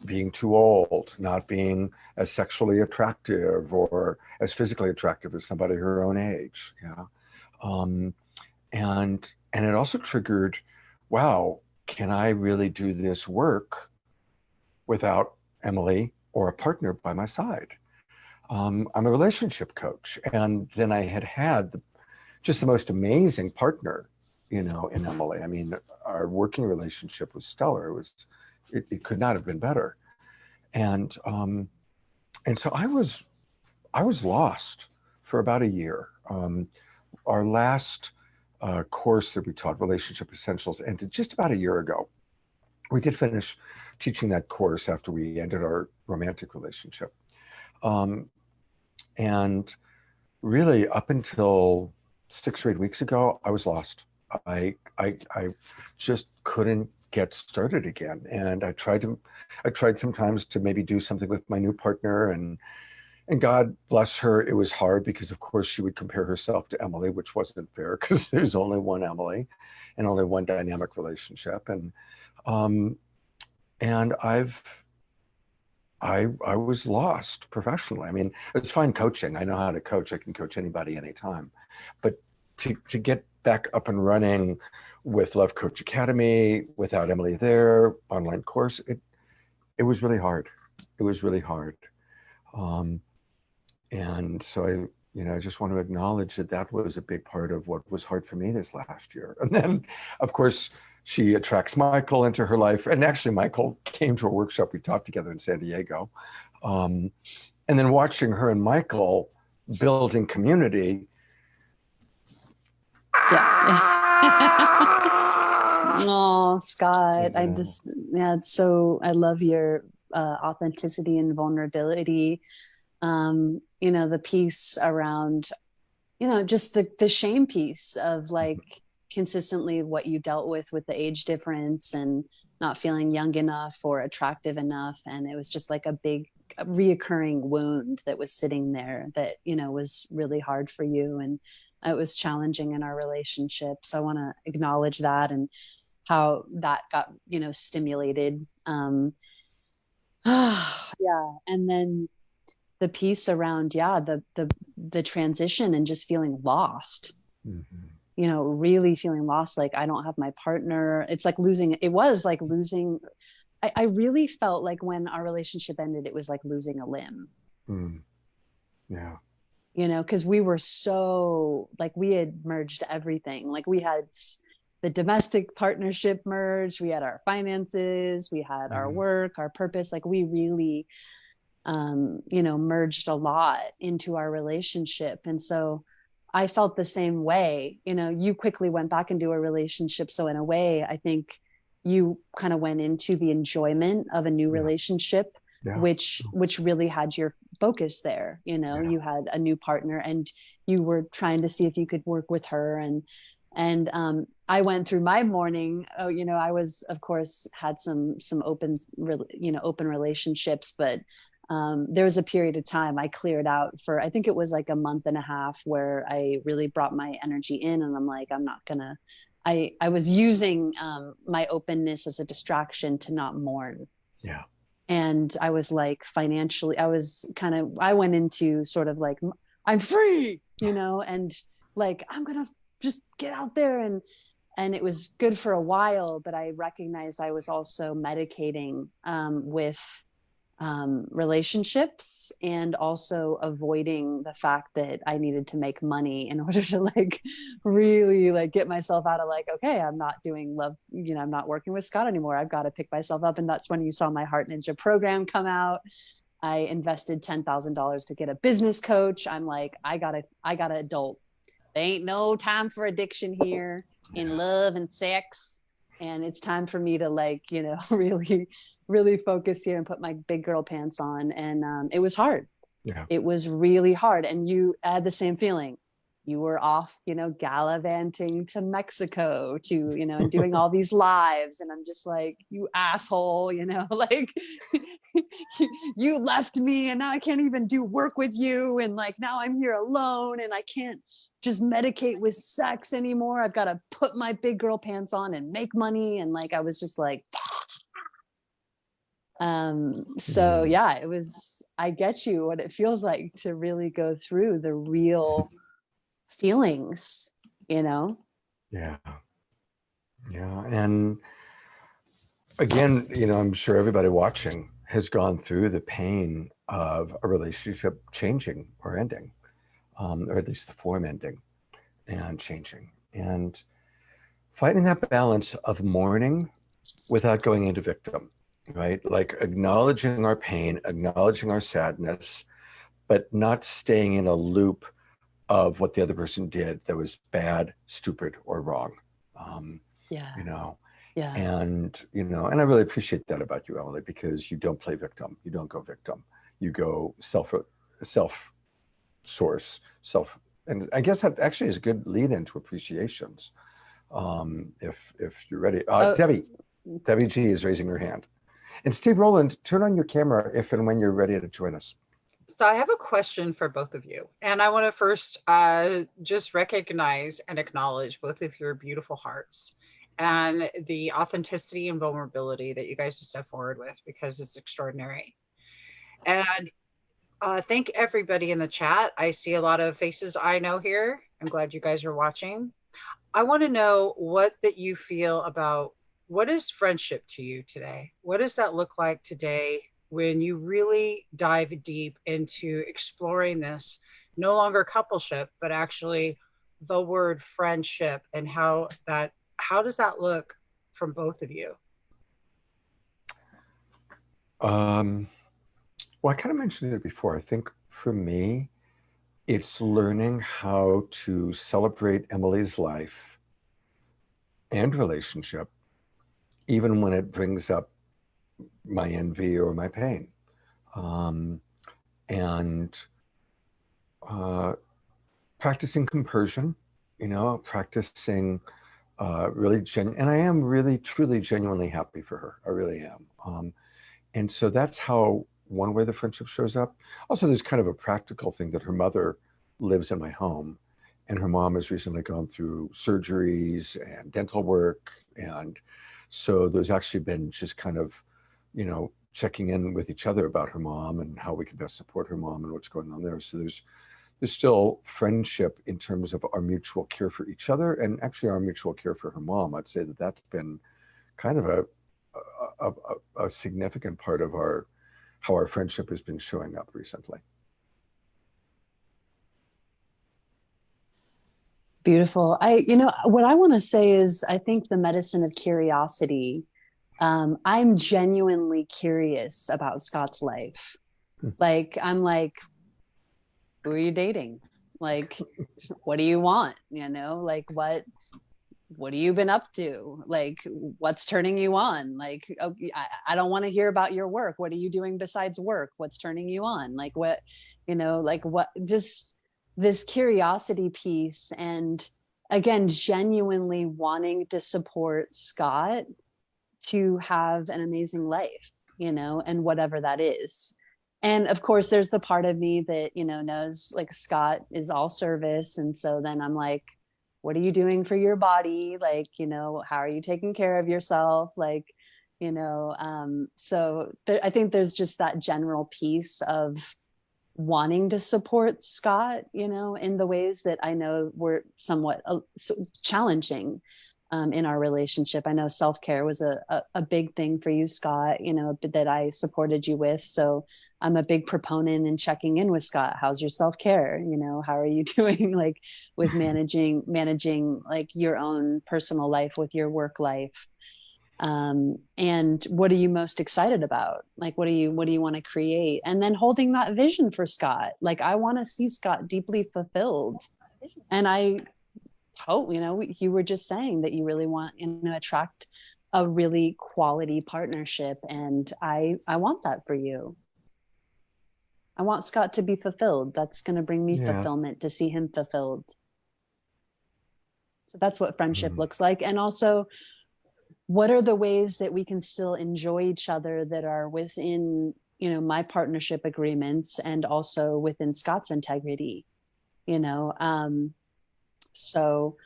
being too old, not being as sexually attractive or as physically attractive as somebody her own age. Yeah. And it also triggered, wow, can I really do this work without Emily or a partner by my side? I'm a relationship coach. And then I had just the most amazing partner, you know, in Emily. I mean, our working relationship was stellar. It could not have been better. And so I was lost for about a year. Our last course that we taught, Relationship Essentials, ended just about a year ago. We did finish teaching that course after we ended our romantic relationship. And really up until 6 or 8 weeks ago, I was lost. I just couldn't get started again. And I tried sometimes to maybe do something with my new partner, and God bless her, it was hard because of course she would compare herself to Emily, which wasn't fair because there's only one Emily and only one dynamic relationship. And I was lost professionally. I mean, it's fine coaching. I know how to coach. I can coach anybody anytime. But to get back up and running with Love Coach Academy, without Emily there, online course, it was really hard. It was really hard. And so I just want to acknowledge that was a big part of what was hard for me this last year. And then, of course, she attracts Michael into her life. And actually, Michael came to a workshop we taught together in San Diego. And then watching her and Michael building community. Yeah. Oh, Scott, Yeah. I love your authenticity and vulnerability. The piece around, just the shame piece of like consistently what you dealt with the age difference, and not feeling young enough or attractive enough. And it was just like a big reoccurring wound that was sitting there that, you know, was really hard for you. And it was challenging in our relationship. So I want to acknowledge that and how that got, you know, stimulated. Yeah. And then the piece around, yeah, the transition and just feeling lost. Mhm. You know, really feeling lost. Like I don't have my partner. It's like losing, it was like losing. I really felt like when our relationship ended, it was like losing a limb, Mm. Yeah. you know, because we were so like we had merged everything. Like we had the domestic partnership merged, we had our finances, we had our Mhm. work, our purpose. Like we really, you know, merged a lot into our relationship. And so I felt the same way. You know, you quickly went back into a relationship. So in a way, I think you kind of went into the enjoyment of a new Yeah. relationship, Yeah. which really had your focus there. You know, Yeah. you had a new partner and you were trying to see if you could work with her. And I went through my mourning. Oh, you know, I was, of course, had some open, you know, open relationships, but there was a period of time I cleared out for, I think it was like a month and a half where I really brought my energy in and I'm like, I'm not gonna, I was using my openness as a distraction to not mourn. Yeah. And I was like financially, I went into sort of like, I'm free, you know, and like, I'm gonna just get out there and it was good for a while, but I recognized I was also medicating with relationships and also avoiding the fact that I needed to make money in order to like really like get myself out of like, okay, I'm not doing love, you know, I'm not working with Scott anymore. I've got to pick myself up. And that's when you saw my Heart Ninja program come out. I invested $10,000 to get a business coach. I'm like, I gotta adult. There ain't no time for addiction here in love and sex. And it's time for me to like, you know, really focus here and put my big girl pants on. And it was hard. Yeah. It was really hard. And you had the same feeling. You were off, you know, gallivanting to Mexico to, you know, and doing all these lives. And I'm just like, you asshole, you know, like you left me and now I can't even do work with you. And like, now I'm here alone and I can't just medicate with sex anymore. I've got to put my big girl pants on and make money. And like, I was just like, so yeah, it was, I get you what it feels like to really go through the real feelings, you know? Yeah. Yeah. And again, you know, I'm sure everybody watching has gone through the pain of a relationship changing or ending, or at least the form ending and changing. And finding that balance of mourning without going into victim, right? Like acknowledging our pain, acknowledging our sadness, but not staying in a loop of what the other person did that was bad, stupid, or wrong. Yeah. You know, Yeah. and you know, and I really appreciate that about you, Emily, because you don't play victim. You don't go victim. You go self source, self. And I guess that actually is a good lead into appreciations. If you're ready, Oh, Debbie G is raising her hand, and Steve Rowland, turn on your camera if and when you're ready to join us. So I have a question for both of you. And I want to first just recognize and acknowledge both of your beautiful hearts and the authenticity and vulnerability that you guys just step forward with, because it's extraordinary. And thank everybody in the chat. I see a lot of faces I know here. I'm glad you guys are watching. I want to know what that you feel about what is friendship to you today? What does that look like today when you really dive deep into exploring this, no longer coupleship, but actually the word friendship, and how does that look from both of you? Well, I kind of mentioned it before. I think for me, it's learning how to celebrate Emily's life and relationship, even when it brings up my envy or my pain. And practicing compersion, you know, practicing really and I am really truly genuinely happy for her. I really am. And so that's how one way the friendship shows up. Also, there's kind of a practical thing that her mother lives in my home, and her mom has recently gone through surgeries and dental work. And so there's actually been just kind of, checking in with each other about her mom and how we can best support her mom and what's going on there. So there's still friendship in terms of our mutual care for each other and actually our mutual care for her mom. I'd say that that's been kind of a significant part of how our friendship has been showing up recently. Beautiful. What I want to say is, I think the medicine of curiosity. I'm genuinely curious about Scott's life. Like, I'm like, who are you dating? Like, what do you want? Like, what have you been up to? Like, what's turning you on? Like, I don't want to hear about your work. What are you doing besides work? What's turning you on? Like, what, just this curiosity piece. And again, genuinely wanting to support Scott to have an amazing life, and whatever that is. And of course, there's the part of me that, knows like Scott is all service. And so then I'm like, what are you doing for your body? Like, how are you taking care of yourself? Like, so I think there's just that general piece of wanting to support Scott, in the ways that I know were somewhat challenging in our relationship. I know self-care was a big thing for you, Scott, that I supported you with. So I'm a big proponent in checking in with Scott. How's your self-care? How are you doing, like, with managing like your own personal life with your work life? And what are you most excited about? Like, what do you want to create? And then holding that vision for Scott. Like, I want to see Scott deeply fulfilled. And I hope, you were just saying that you really want, attract a really quality partnership. And I want that for you. I want Scott to be fulfilled. That's going to bring me fulfillment, to see him fulfilled. So that's what friendship looks like. And also, what are the ways that we can still enjoy each other that are within, my partnership agreements and also within Scott's integrity, So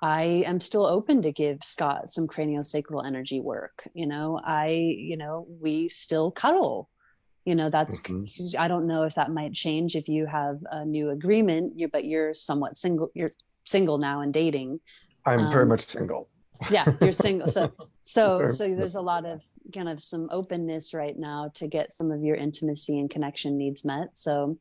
I am still open to give Scott some craniosacral energy work. We still cuddle. That's, I don't know if that might change if you have a new agreement, but you're somewhat single. You're single now and dating. I'm very much single. Yeah, you're single. So there's a lot of kind of some openness right now to get some of your intimacy and connection needs met. So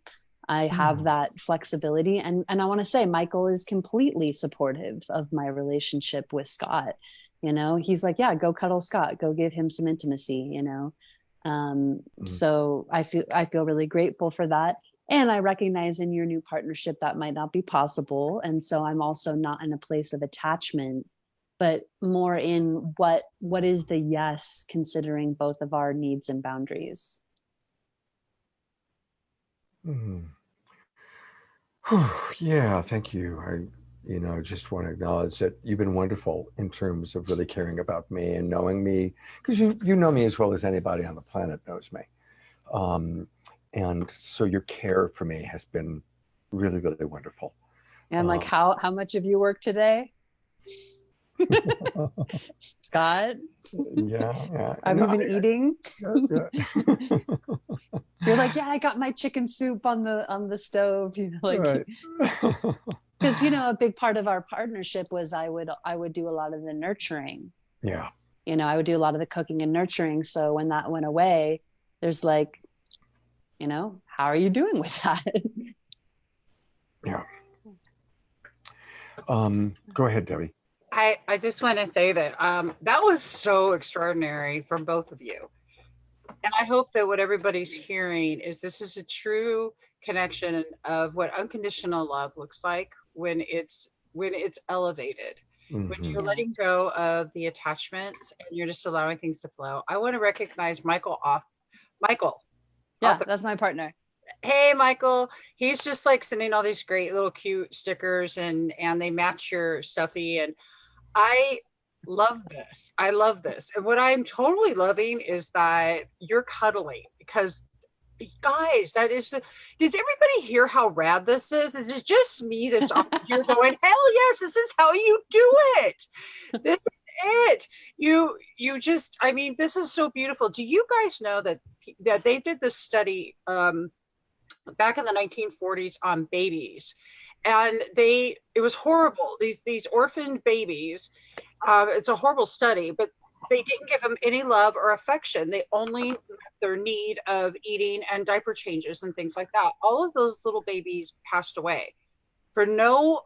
I have that flexibility. And I want to say, Michael is completely supportive of my relationship with Scott. He's like, yeah, go cuddle Scott, go give him some intimacy, So I feel really grateful for that. And I recognize in your new partnership that might not be possible. And so I'm also not in a place of attachment, but more in what is the yes, considering both of our needs and boundaries. Yeah, thank you. I just want to acknowledge that you've been wonderful in terms of really caring about me and knowing me, because you know me as well as anybody on the planet knows me. And so your care for me has been really, really wonderful. And like, how much have you worked today? Scott? Yeah. Have you been eating? Yeah. You're like, yeah, I got my chicken soup on the stove, like, because a big part of our partnership was I would do a lot of the nurturing. Yeah. I would do a lot of the cooking and nurturing. So when that went away, there's like, how are you doing with that? Yeah. Go ahead, Debbie. I just want to say that that was so extraordinary from both of you. And I hope that what everybody's hearing is this is a true connection of what unconditional love looks like when it's elevated, when you're letting go of the attachments and you're just allowing things to flow. I want to recognize Michael. Yeah, that's my partner. Hey, Michael. He's just like sending all these great little cute stickers and they match your stuffy. And I love this. I love this. And what I'm totally loving is that you're cuddling, because guys, does everybody hear how rad this is? Is it just me that's off here going, hell yes, this is how you do it. This is it. You just, I mean, this is so beautiful. Do you guys know that they did this study back in the 1940s on babies, and it was horrible. These orphaned babies, it's a horrible study, but they didn't give them any love or affection. They only met their need of eating and diaper changes and things like that. All of those little babies passed away for no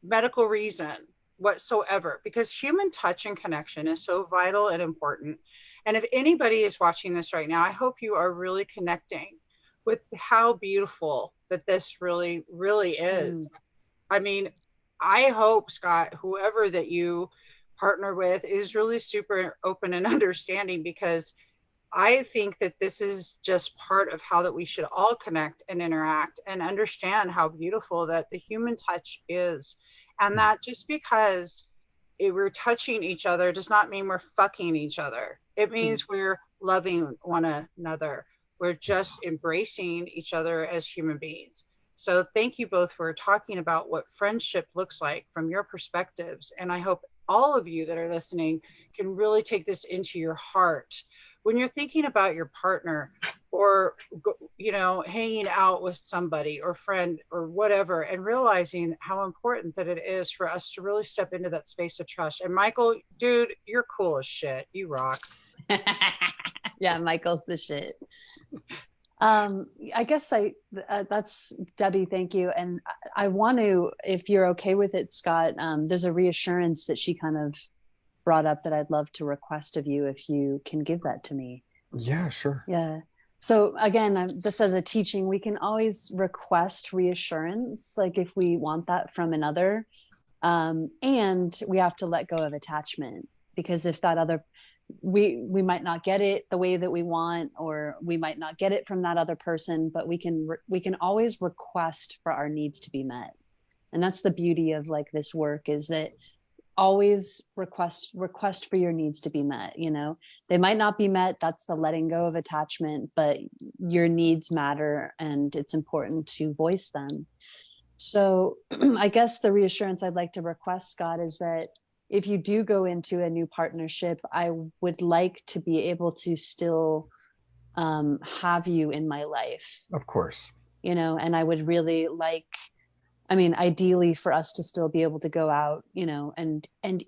medical reason whatsoever, because human touch and connection is so vital and important. And if anybody is watching this right now, I hope you are really connecting with how beautiful that this really, really is. I mean, I hope, Scott, whoever that you partner with is really super open and understanding, because I think that this is just part of how that we should all connect and interact and understand how beautiful that the human touch is. And that just because we're touching each other does not mean we're fucking each other. It means we're loving one another. We're just embracing each other as human beings. So thank you both for talking about what friendship looks like from your perspectives. And I hope all of you that are listening can really take this into your heart when you're thinking about your partner, or, you know, hanging out with somebody or friend or whatever, and realizing how important that it is for us to really step into that space of trust. And Michael, dude, you're cool as shit. You rock. Yeah, Michael's the shit. I guess that's Debbie. Thank you. And I want to, if you're okay with it, Scott, there's a reassurance that she kind of brought up that I'd love to request of you, if you can give that to me. Yeah, sure. Yeah. So again, just as a teaching, we can always request reassurance, like if we want that from another, and we have to let go of attachment, because if that other, we might not get it the way that we want, or we might not get it from that other person, but we can always request for our needs to be met. And that's the beauty of like this work, is that always request for your needs to be met. You know, they might not be met, that's the letting go of attachment, but your needs matter and it's important to voice them. So I guess the reassurance I'd like to request, Scott, is that if you do go into a new partnership, I would like to be able to still have you in my life. Of course. You know, and I would really like, I mean, ideally for us to still be able to go out, you know, and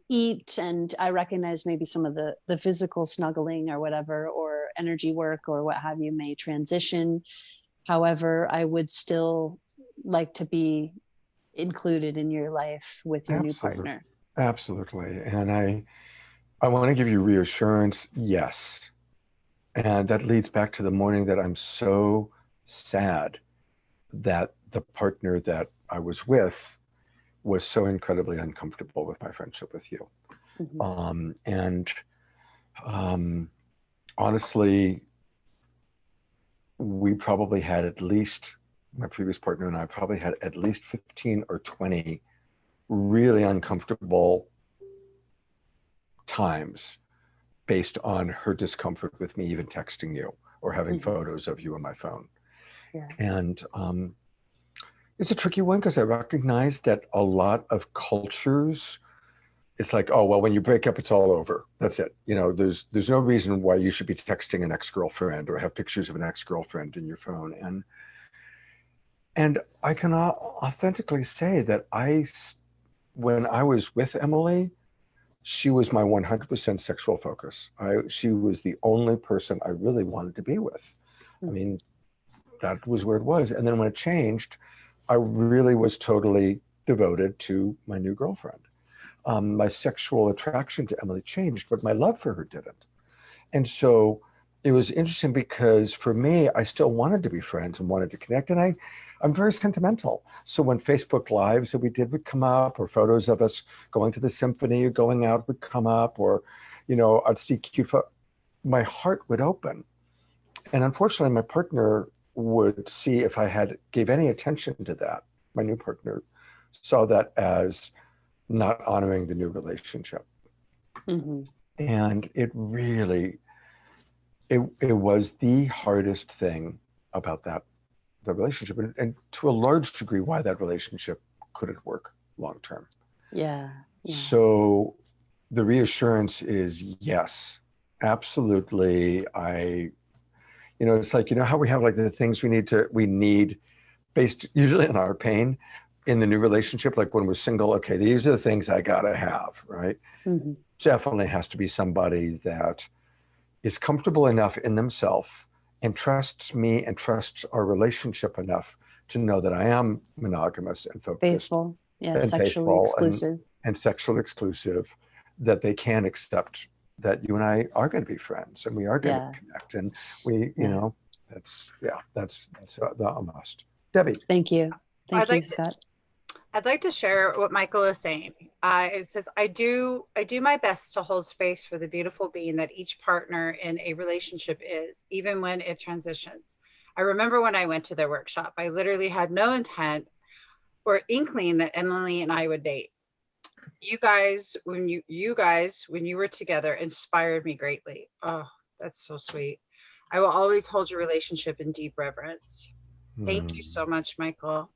eat. And I recognize maybe some of the physical snuggling or whatever, or energy work or what have you may transition. However, I would still like to be included in your life with your new partner. Absolutely. And I want to give you reassurance. Yes. And that leads back to the morning that I'm so sad that the partner that I was with was so incredibly uncomfortable with my friendship with you. Honestly, we probably had at least, my previous partner and I probably had at least 15 or 20 really uncomfortable times based on her discomfort with me even texting you or having photos of you on my phone. Yeah. And it's a tricky one, because I recognize that a lot of cultures, it's like, oh, well, when you break up, it's all over. That's it. You know, there's no reason why you should be texting an ex-girlfriend or have pictures of an ex-girlfriend in your phone. And I can authentically say that when I was with Emily, she was my 100% sexual focus. She was the only person I really wanted to be with. I mean, that was where it was. And then when it changed, I really was totally devoted to my new girlfriend. My sexual attraction to Emily changed, but my love for her didn't. And so it was interesting, because for me, I still wanted to be friends and wanted to connect. And I'm very sentimental. So when Facebook Lives that we did would come up, or photos of us going to the symphony or going out would come up, or, you know, I'd see cute my heart would open. And unfortunately, my partner would see if I gave any attention to that. My new partner saw that as not honoring the new relationship. Mhm. And it really, it was the hardest thing about the relationship, and to a large degree why that relationship couldn't work long term. Yeah. Yeah. So the reassurance is yes, absolutely. It's like, how we have like the things we need based usually on our pain in the new relationship. Like when we're single, okay, these are the things I gotta have, right? Mhm. Definitely has to be somebody that is comfortable enough in themselves and trusts me and trusts our relationship enough to know that I am monogamous and focused Faithful. Yeah. and Sexually faithful exclusive. and sexually exclusive, that they can accept that you and I are going to be friends and we are going to Yeah. connect, and we, Yeah. that's a must. Debbie. Thank you. I'd Thank you, like to, Scott. I'd like to share what Michael is saying. It says, I do my best to hold space for the beautiful being that each partner in a relationship is, even when it transitions. I remember when I went to their workshop, I literally had no intent or inkling that Emily and I would date. You guys, when you were together, inspired me greatly. Oh, that's so sweet. I will always hold your relationship in deep reverence. Thank you so much, Michael.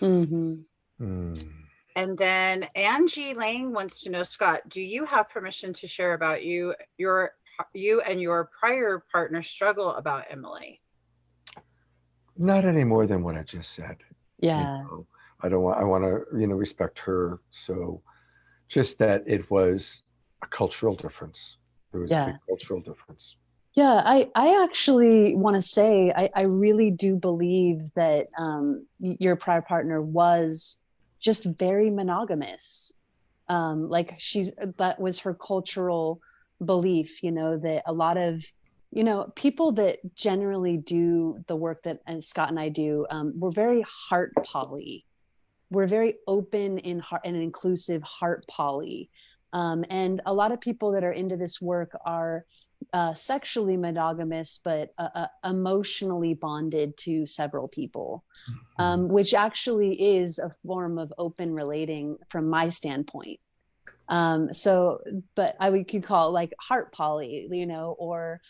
Mhm. Mm. And then Angie Lang wants to know, Scott, do you have permission to share about you and your prior partner struggle about Emily? Not any more than what I just said. Yeah. I want to, respect her. So just that it was a cultural difference. There was a big Yeah. cultural difference. Yeah, I actually want to say I really do believe that your prior partner was just very monogamous. Like that was her cultural belief, that a lot of, people that generally do the work that Scott and I do, we're very heart poly. We're very open in heart and inclusive heart poly. And a lot of people that are into this work are sexually monogamous, but emotionally bonded to several people, which actually is a form of open relating from my standpoint. So, but I would could call it like heart poly, or,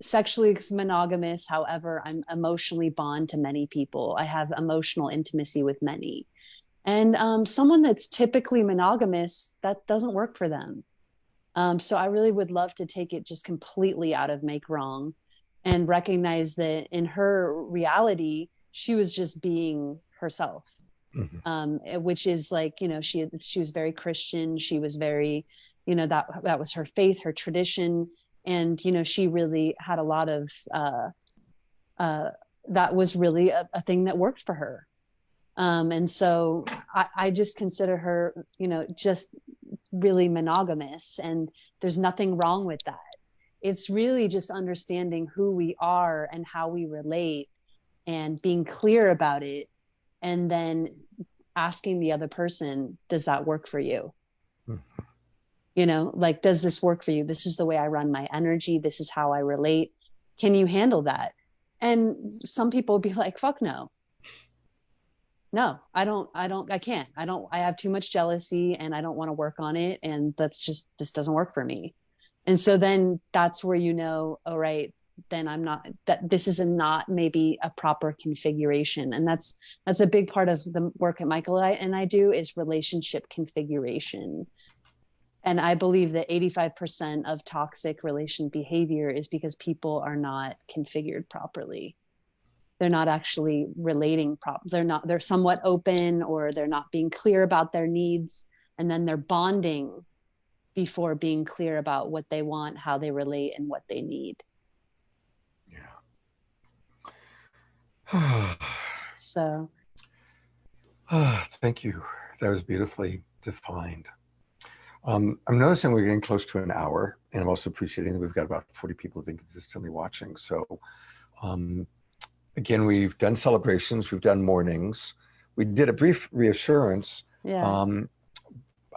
sexually monogamous. However, I'm emotionally bond to many people. I have emotional intimacy with many. And someone that's typically monogamous, that doesn't work for them. So I really would love to take it just completely out of make wrong and recognize that in her reality, she was just being herself. Mhm. Which is like, she was very Christian. She was very, that was her faith, her tradition. And, she really had a lot of, uh, that was really a thing that worked for her. And so I just consider her, just really monogamous, and there's nothing wrong with that. It's really just understanding who we are and how we relate and being clear about it, and then asking the other person, does that work for you? Mhm. Like, does this work for you? This is the way I run my energy. This is how I relate. Can you handle that? And some people will be like, fuck no. No, I can't. I have too much jealousy and I don't want to work on it. And this doesn't work for me. And so then that's where, all right, then this is not maybe a proper configuration. And that's a big part of the work that Michael and I do, is relationship configuration. And I believe that 85% of toxic relation behavior is because people are not configured properly. They're not actually relating they're somewhat open, or they're not being clear about their needs. And then they're bonding before being clear about what they want, how they relate, and what they need. Yeah. So Thank you. That was beautifully defined. I'm noticing we're getting close to an hour, and I'm also appreciating that we've got about 40 people who've been consistently watching. So again, we've done celebrations, we've done mornings, we did a brief reassurance. yeah.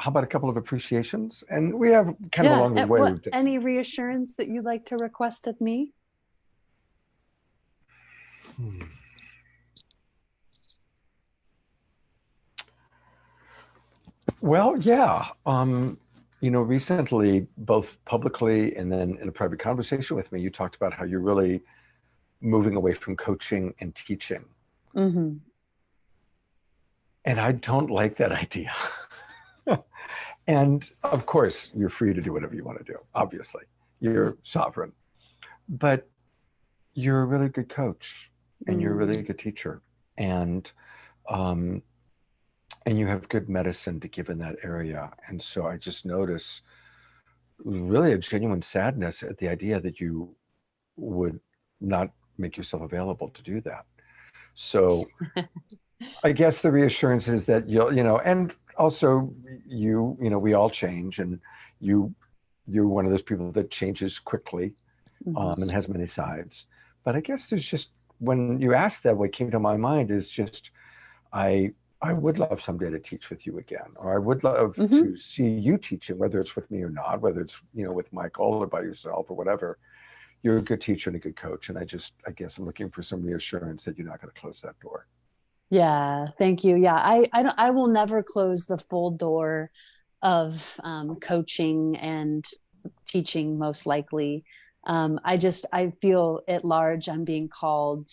How about a couple of appreciations? And we have kind of Yeah. along the way. Any reassurance that you'd like to request of me? Well, yeah. Recently, both publicly and then in a private conversation with me, you talked about how you're really moving away from coaching and teaching. Hmm. And I don't like that idea. And of course, you're free to do whatever you want to do. Obviously, you're sovereign, but you're a really good coach and you're a really good teacher. Um, and you have good medicine to give in that area. And so I just notice really a genuine sadness at the idea that you would not make yourself available to do that. So I guess the reassurance is that and also we all change, and you're one of those people that changes quickly, and has many sides. But I guess there's just, when you asked that, what came to my mind is just, I would love someday to teach with you again, or I would love to see you teaching, whether it's with me or not, whether it's, with Michael or by yourself or whatever. You're a good teacher and a good coach. And I guess I'm looking for some reassurance that you're not going to close that door. Yeah, thank you. Yeah, I will never close the full door of coaching and teaching, most likely. I feel at large I'm being called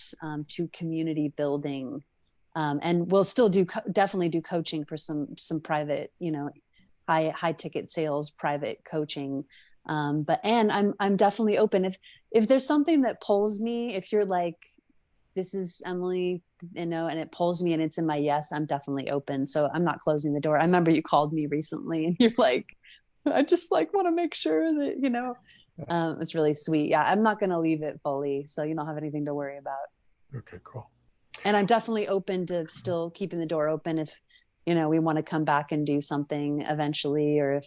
to community building, and we'll still definitely do coaching for some private, high ticket sales, private coaching. But I'm definitely open if there's something that pulls me. If you're like, this is Emily, and it pulls me and it's in my yes, I'm definitely open. So I'm not closing the door. I remember you called me recently and you're like, I just want to make sure that, it's really sweet. Yeah, I'm not going to leave it fully. So you don't have anything to worry about. Okay, cool. And I'm definitely open to still keeping the door open if, we want to come back and do something eventually, or if,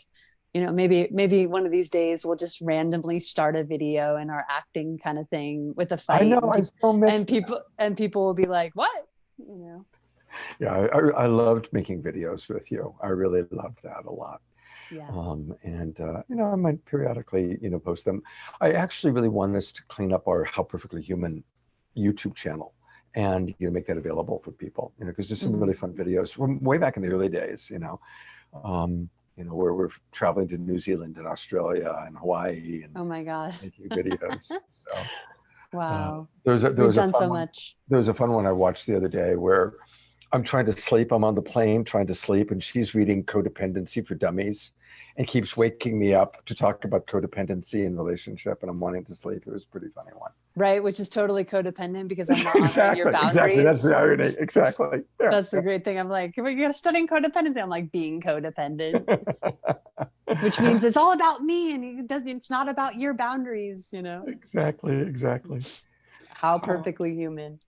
maybe one of these days we'll just randomly start a video in our acting kind of thing with a fight. I know, I still miss and people will be like, what? Yeah, I loved making videos with you. I really loved that a lot. Yeah. I might periodically, post them. I actually really want us to clean up our How Perfectly Human YouTube channel and make that available for people, because there's some really fun videos from way back in the early days, where we're traveling to New Zealand and Australia and Hawaii and oh my gosh, making videos. So wow. We've done so much. There was a fun one I watched the other day where I'm trying to sleep. I'm on the plane trying to sleep, and she's reading Codependency for Dummies and keeps waking me up to talk about codependency and relationship, and I'm wanting to sleep. It was a pretty funny one. Right, which is totally codependent because I'm not honoring your boundaries. Exactly, that's the irony. Exactly. Yeah. That's the great thing. I'm like, you're studying codependency. I'm like, being codependent, which means it's all about me, and it's not about your boundaries. Exactly. How perfectly human.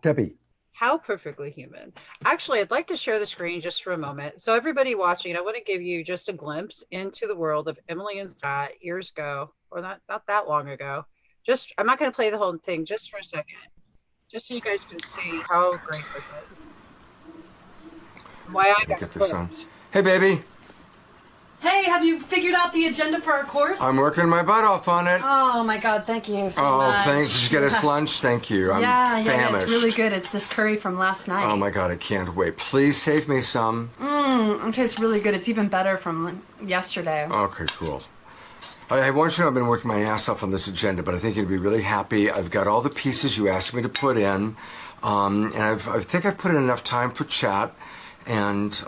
Debbie. How perfectly human. Actually, I'd like to share the screen just for a moment. So everybody watching, I want to give you just a glimpse into the world of Emily and Scott years ago, or not that long ago. I'm not going to play the whole thing, just for a second, just so you guys can see how great this is. Why I got this on. Hey, baby. Hey, have you figured out the agenda for our course? I'm working my butt off on it. Oh my God, thank you so much. Oh, thanks. Did you get us lunch? Thank you. I'm famished. Yeah, it's really good. It's this curry from last night. Oh my God, I can't wait. Please save me some. Okay, it's really good. It's even better from yesterday. Okay, cool. I want you to know I've been working my ass off on this agenda, but I think you'd be really happy. I've got all the pieces you asked me to put in, and I think I've put in enough time for chat, and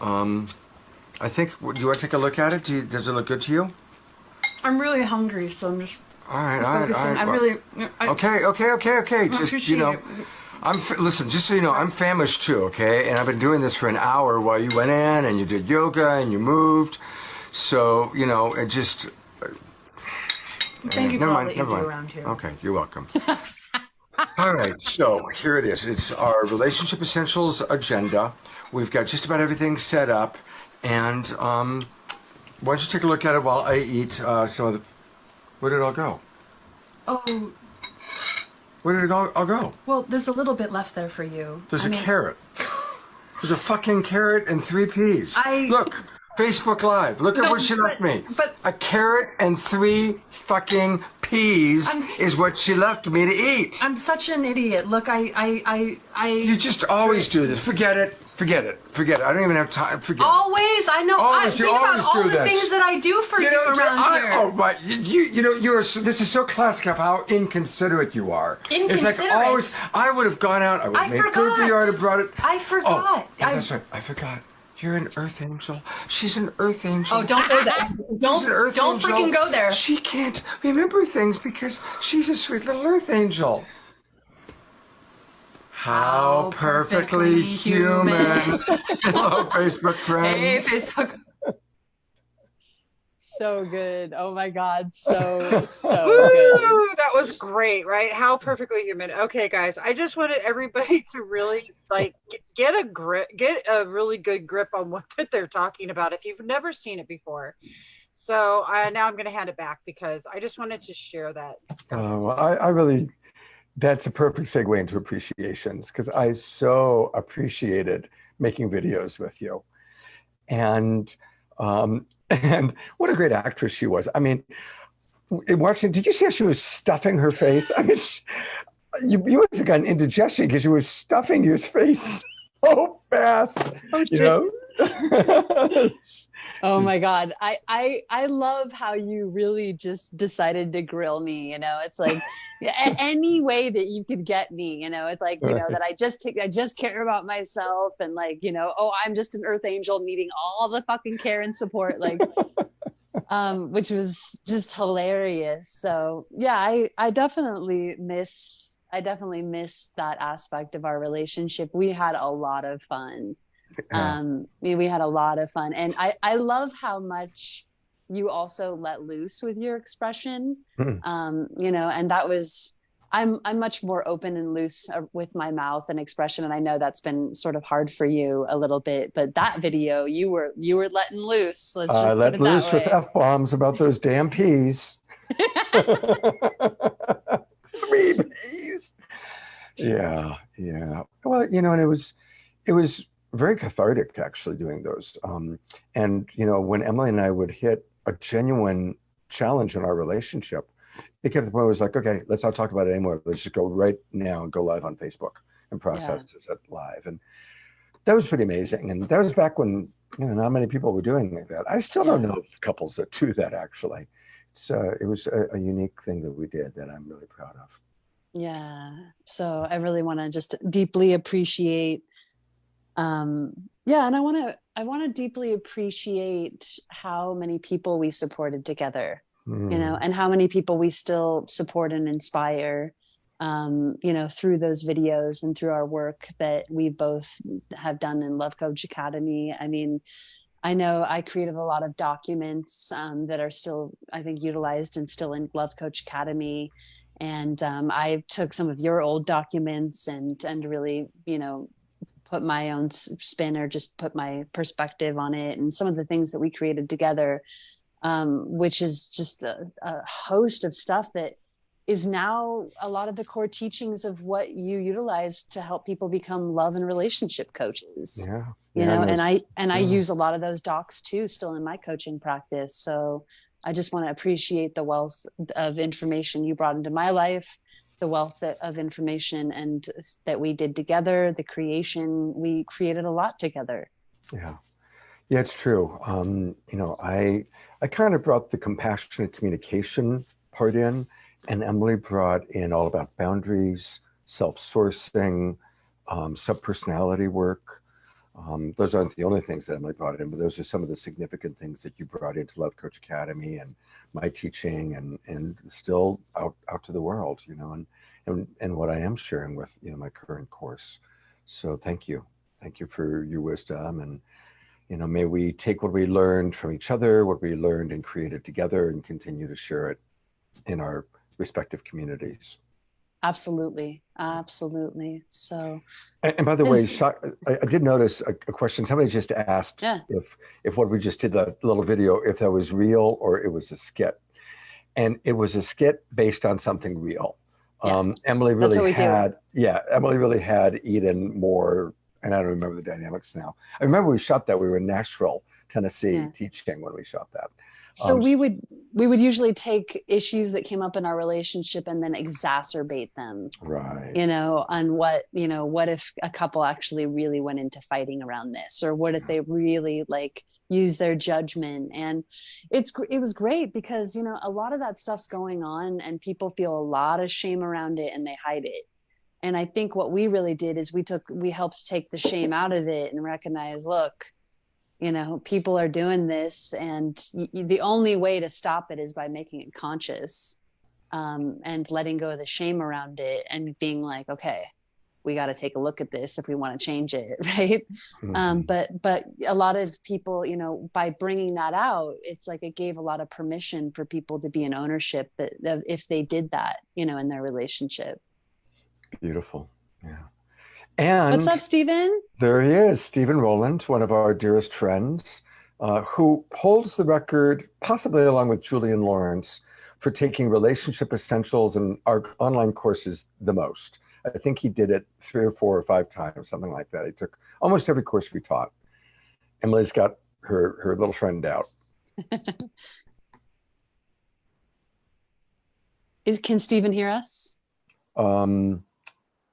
I think, do you want to take a look at it? Does it look good to you? I'm really hungry, so I'm just all right. Okay. Just, listen, just so you know, I'm famished too, okay? And I've been doing this for an hour while you went in and you did yoga and you moved. So, it just... Thank you for all that you do around here. Okay, you're welcome. All right, so here it is. It's our Relationship Essentials agenda. We've got just about everything set up. And why don't you take a look at it while I eat some of the... Where did it all go? Oh. Where did it all go? Well, there's a little bit left there for you. There's a carrot. There's a fucking carrot and 3 peas. Look, Facebook Live. Look at what she left me. But a carrot and 3 fucking peas is what she left me to eat. I'm such an idiot. Look, You just always do this. Forget it. Forget it. Forget it. I don't even have time. Forget it. Always, I know. Always, you think about always all do the this. things that I do for you around here. Oh, but this is so classic of how inconsiderate you are. It's like Inconsiderate? always, I would have gone out, I would I have made food for you, I would have brought it. I forgot. Oh, that's right, I forgot. You're an earth angel. She's an earth angel. Oh, don't go there. She's an earth Don't angel. freaking go there. She can't remember things because she's a sweet little earth angel. How perfectly human. Hello, Facebook friends. Hey, Facebook. So good. Oh my God. So good. Woo, that was great, right? How perfectly human. Okay, guys, I just wanted everybody to really like get a really good grip on what they're talking about if you've never seen it before. So now I'm going to hand it back because I just wanted to share that. I really, that's a perfect segue into appreciations because I so appreciated making videos with you. And what a great actress she was. I mean, watching, did you see how she was stuffing her face? I mean, you must have gotten indigestion because she was stuffing your face so fast, you know? Oh my God. I love how you really just decided to grill me. You know, it's like any way that you could get me, you know, it's like, you know, that I just care about myself and like, you know, oh, I'm just an earth angel needing all the fucking care and support, like, which was just hilarious. So yeah, I definitely miss that aspect of our relationship. We had a lot of fun. We had a lot of fun, and I love how much you also let loose with your expression. You know, and that was, I'm much more open and loose with my mouth and expression, and I know that's been sort of hard for you a little bit, but that video you were letting loose. Let's just let put it loose that with way. F-bombs about those damn peas. 3 peas. Yeah. Well, you know, and it was very cathartic actually doing those. And you know, when Emily and I would hit a genuine challenge in our relationship, it kept the point, it was like, okay, let's not talk about it anymore. Let's just go right now and go live on Facebook and process it live. And that was pretty amazing. And that was back when, you know, not many people were doing like that. I still don't know couples that do that actually. It was a unique thing that we did that I'm really proud of. Yeah. So I really want to just deeply appreciate, and I want to deeply appreciate how many people we supported together, you know, and how many people we still support and inspire, you know, through those videos and through our work that we both have done in Love Coach Academy. I mean, I know I created a lot of documents that are still, I think, utilized and still in Love Coach Academy. And I took some of your old documents and really, you know, put my own spin or just put my perspective on it and some of the things that we created together, which is just a host of stuff that is now a lot of the core teachings of what you utilize to help people become love and relationship coaches. You know, and I use a lot of those docs too, still in my coaching practice. So I just want to appreciate the wealth of information you brought into my life, the wealth of information and that we did together, the creation, we created a lot together. Yeah, it's true. You know, I kind of brought the compassionate communication part in, and Emily brought in all about boundaries, self-sourcing, subpersonality work. Those aren't the only things that Emily brought in, but those are some of the significant things that you brought into Love Coach Academy and my teaching and still out to the world, you know, and what I am sharing with, you know, my current course. So thank you for your wisdom, and, you know, may we take what we learned from each other, what we learned and created together, and continue to share it in our respective communities. Absolutely. So, and by the way, I did notice a question. Somebody just asked if what we just did, that little video, if that was real or it was a skit. And it was a skit based on something real. Emily really had Eden Moore, and I don't remember the dynamics now. I remember we shot that. We were in Nashville, Tennessee, teaching when we shot that. So we would usually take issues that came up in our relationship and then exacerbate them, Right. on what if a couple actually really went into fighting around this, or what if they really like use their judgment. And it was great because, a lot of that stuff's going on and people feel a lot of shame around it and they hide it. And I think what we really did is we helped take the shame out of it and recognize, look, people are doing this, and the only way to stop it is by making it conscious, and letting go of the shame around it and being like, okay, we got to take a look at this if we want to change it. Right. Mhm. But a lot of people, by bringing that out, it's like it gave a lot of permission for people to be in ownership that if they did that, in their relationship. Beautiful. Yeah. And What's up, Stephen? there he is, Stephen Rowland, one of our dearest friends, who holds the record, possibly along with Julian Lawrence, for taking relationship essentials and our online courses the most. I think he did it 3 or 4 or 5 times, something like that. He took almost every course we taught. Emily's got her little friend out. Can Stephen hear us?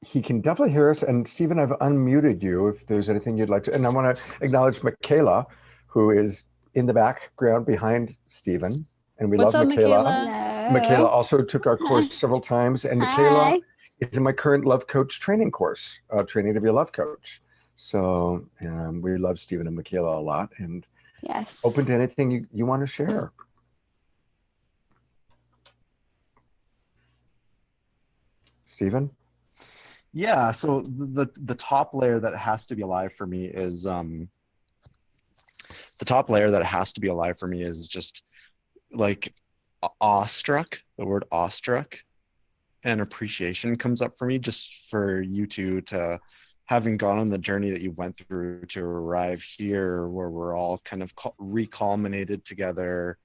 He can definitely hear us. And Stephen, I've unmuted you if there's anything you'd like to. And I want to acknowledge Michaela, who is in the background behind Stephen. And we What's love up, Michaela. Michaela? Michaela also took our course several times. And Michaela is in my current Love Coach training course, training to be a love coach. So we love Stephen and Michaela a lot, and Yes. open to anything you want to share. Stephen? Yeah, so the top layer that has to be alive for me is just like awestruck. The word awestruck and appreciation comes up for me, just for you two to having gone on the journey that you went through to arrive here, where we're all kind of reculminated together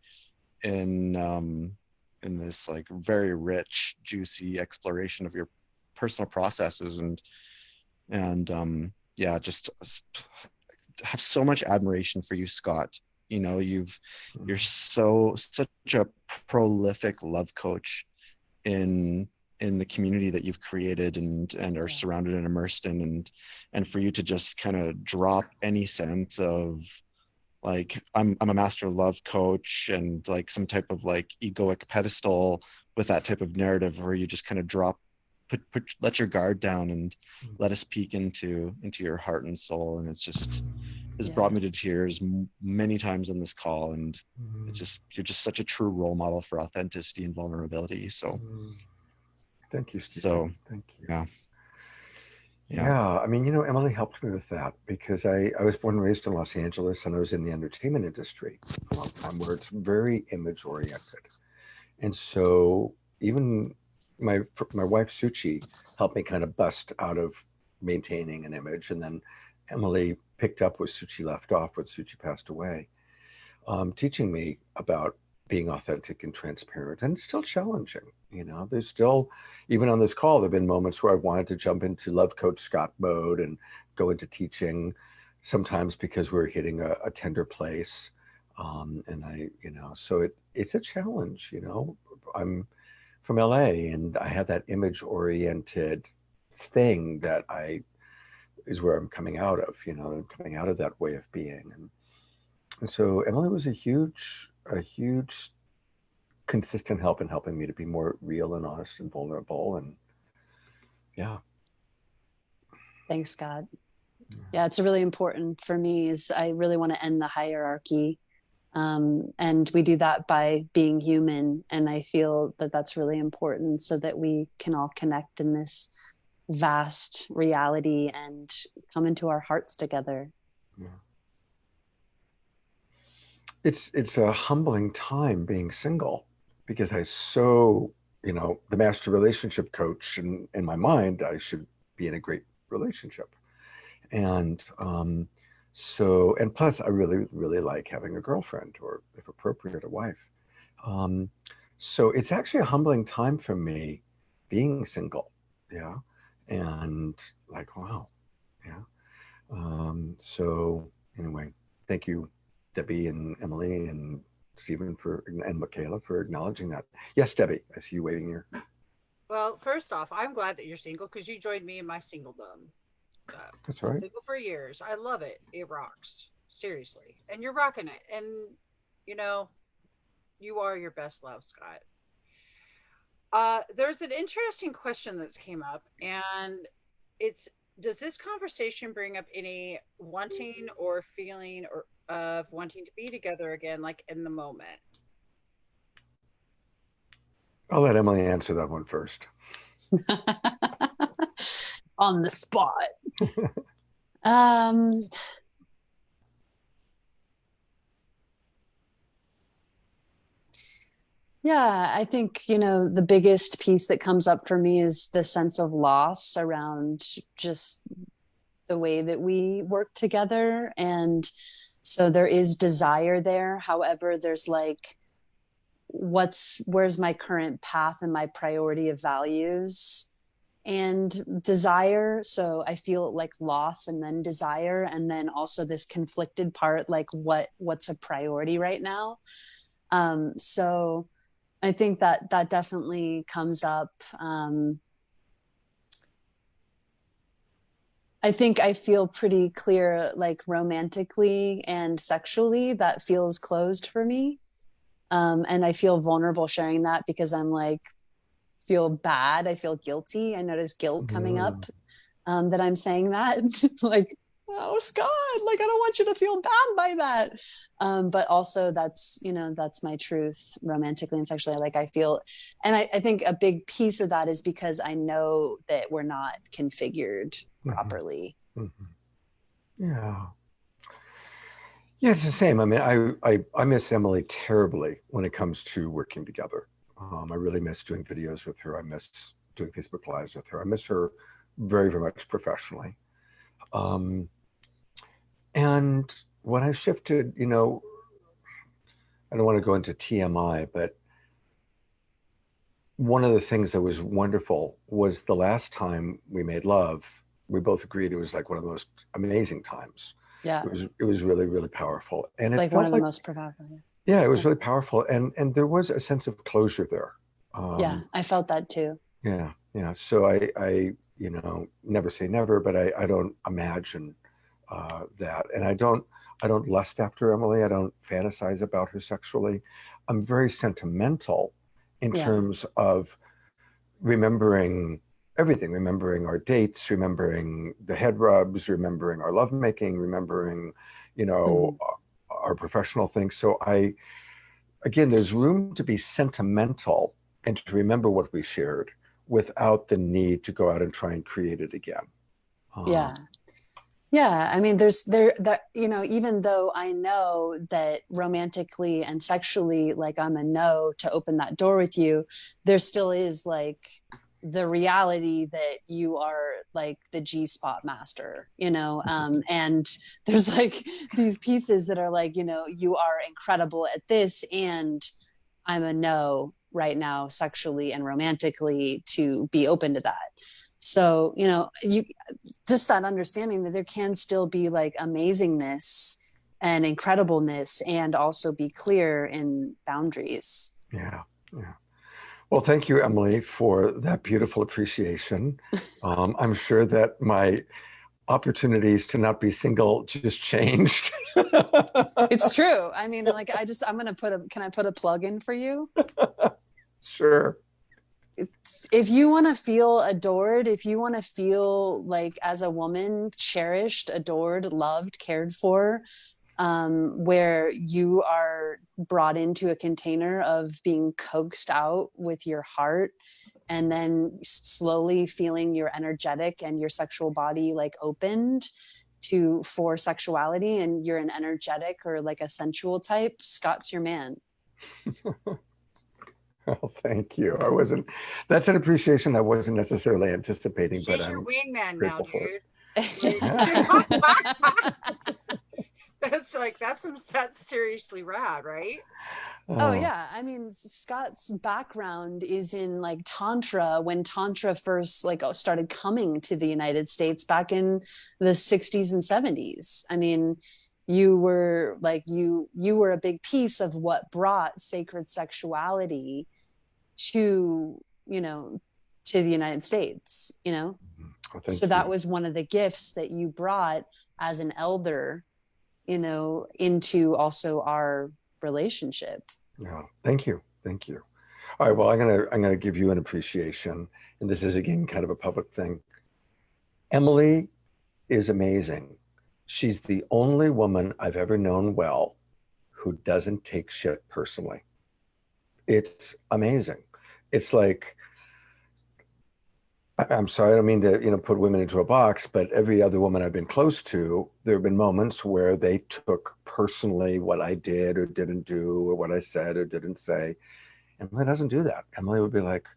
in this like very rich, juicy exploration of your personal processes, and yeah, just have so much admiration for you, Scott. You're such a prolific love coach in the community that you've created and are surrounded and immersed in, and for you to just kind of drop any sense of like I'm a master love coach and like some type of like egoic pedestal with that type of narrative, where you just kind of let your guard down and let us peek into your heart and soul. And it's brought me to tears many times on this call, and you're just such a true role model for authenticity and vulnerability. So thank you, Stephen. So thank you. Yeah. I mean, Emily helped me with that because I was born and raised in Los Angeles, and I was in the entertainment industry a long time, where it's very image oriented. And so even my wife Suchi helped me kind of bust out of maintaining an image, and then Emily picked up where Suchi left off when Suchi passed away, teaching me about being authentic and transparent. And it's still challenging. There's still, even on this call, there have been moments where I've wanted to jump into Love Coach Scott mode and go into teaching, sometimes because we're hitting a tender place. And so it's a challenge. I'm from LA, and I have that image oriented thing that is where I'm coming out of. I'm coming out of that way of being, and so Emily was a huge consistent help in helping me to be more real and honest and vulnerable. And yeah. Thanks, Scott. Yeah, it's really important for me. Is I really want to end the hierarchy. And we do that by being human. And I feel that that's really important so that we can all connect in this vast reality and come into our hearts together. Yeah. It's a humbling time being single, because the master relationship coach, in my mind, I should be in a great relationship. And and plus I really, really like having a girlfriend, or if appropriate, a wife. So it's actually a humbling time for me being single. Yeah. And like, wow. Yeah. So anyway, thank you, Debbie and Emily and Stephen and Michaela for acknowledging that. Yes, Debbie, I see you waiting here. Well, first off, I'm glad that you're single because you joined me in my singledom. That's all right. Single for years. I love it. It rocks. Seriously. And you're rocking it. And, you know, you are your best love, Scott. There's an interesting question that's came up, and it's, does this conversation bring up any wanting or feeling or of wanting to be together again, like in the moment? I'll let Emily answer that one first. On the spot. um yeah, I think, you know, the biggest piece that comes up for me is the sense of loss around just the way that we work together. And so there is desire there. However, there's like, where's my current path and my priority of values and desire? So I feel like loss and then desire, and then also this conflicted part, like what's a priority right now? So I think that definitely comes up. I think I feel pretty clear, like romantically and sexually, that feels closed for me. And I feel vulnerable sharing that because I'm like, feel bad. I feel guilty. I notice guilt coming up, that I'm saying that. Like, oh, Scott, like, I don't want you to feel bad by that. But also that's, you know, that's my truth romantically and sexually. Like I feel, and I think a big piece of that is because I know that we're not configured properly. Yeah. Yeah, it's the same. I mean, I miss Emily terribly when it comes to working together. I really miss doing videos with her. I miss doing Facebook Lives with her. I miss her very, very much professionally. And when I shifted, you know, I don't want to go into TMI, but one of the things that was wonderful was the last time we made love, we both agreed it was like one of the most amazing times. Yeah. It was really, really powerful. And it Like felt one of the most profound. yeah, it was really powerful. And there was a sense of closure there. Yeah, I felt that too. Yeah. So I you know, never say never, but I don't imagine that. And I don't lust after Emily. I don't fantasize about her sexually. I'm very sentimental in terms of remembering everything, remembering our dates, remembering the head rubs, remembering our lovemaking, remembering, you know, our professional things. So again, there's room to be sentimental and to remember what we shared without the need to go out and try and create it again. Yeah. I mean, that, you know, even though I know that romantically and sexually, like I'm a no to open that door with you, there still is like the reality that you are like the G-spot master, you know, and there's like these pieces that are like, you know, you are incredible at this, and I'm a no right now sexually and romantically to be open to that. So, you know, you just that understanding that there can still be like amazingness and incredibleness and also be clear in boundaries. Yeah. Well, thank you, Emily, for that beautiful appreciation. I'm sure that my opportunities to not be single just changed. It's true. I mean, like, I'm going to can I put a plug in for you? Sure. If you want to feel adored, if you want to feel like as a woman, cherished, adored, loved, cared for, where you are brought into a container of being coaxed out with your heart and then slowly feeling your energetic and your sexual body like opened for sexuality, and you're an energetic or like a sensual type, Scott's your man. Oh, thank you. That's an appreciation I wasn't necessarily anticipating. She's but your I'm wingman now, dude. That's seriously rad, right? Oh yeah, I mean, Scott's background is in like Tantra, when Tantra first like started coming to the United States back in the 60s and 70s. I mean, you were like, you were a big piece of what brought sacred sexuality to, you know, to the United States, you know? Oh, thank So that you. was one of the gifts that you brought as an elder, you know, into also our relationship. Yeah, thank you. Thank you. All right, well, I'm gonna give you an appreciation, and this is again kind of a public thing. Emily is amazing. She's the only woman I've ever known well who doesn't take shit personally. It's amazing. It's like, I'm sorry, I don't mean to, put women into a box, but every other woman I've been close to, there have been moments where they took personally what I did or didn't do, or what I said or didn't say. Emily doesn't do that. Emily would be like,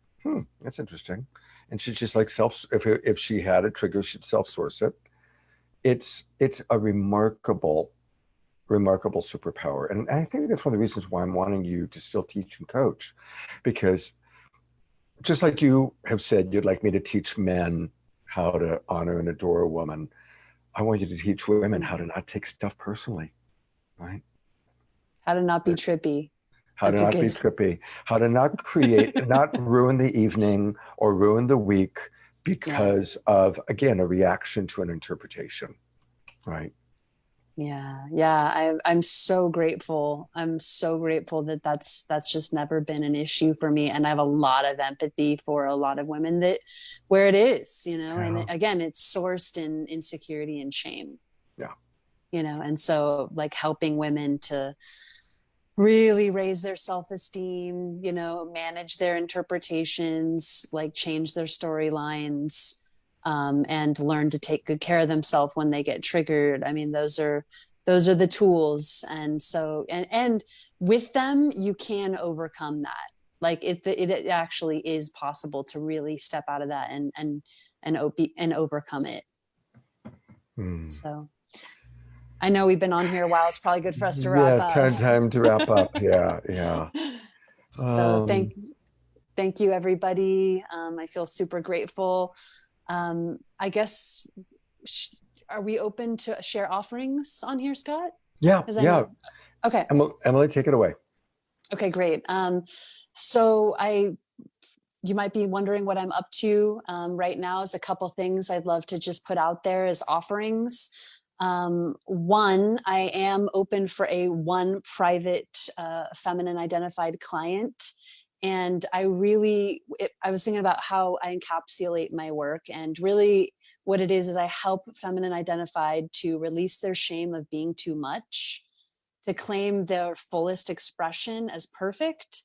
that's interesting. And she's just like if she had a trigger, she'd self-source it. It's a remarkable superpower. And I think that's one of the reasons why I'm wanting you to still teach and coach, because just like you have said, you'd like me to teach men how to honor and adore a woman. I want you to teach women how to not take stuff personally, right? How to not be trippy. How to not be trippy, how to not create, not ruin the evening or ruin the week because of, again, a reaction to an interpretation, right? Yeah. I'm so grateful. I'm so grateful that that's just never been an issue for me. And I have a lot of empathy for a lot of women that where it is, you know, and again, it's sourced in insecurity and shame. Yeah. You know, and so like helping women to really raise their self-esteem, you know, manage their interpretations, like change their storylines, and learn to take good care of themselves when they get triggered. I mean, those are the tools. And so, and with them, you can overcome that. Like it actually is possible to really step out of that and overcome it. So I know we've been on here a while. It's probably good for us to wrap up. Yeah, time to wrap up. Yeah. So thank you, everybody. I feel super grateful. I guess, are we open to share offerings on here, Scott? Yeah. Okay. Emily, take it away. Okay, great. So you might be wondering what I'm up to right now. Is a couple things I'd love to just put out there as offerings. One, I am open for one private feminine identified client. And I was thinking about how I encapsulate my work, and really what it is I help feminine identified to release their shame of being too much, to claim their fullest expression as perfect,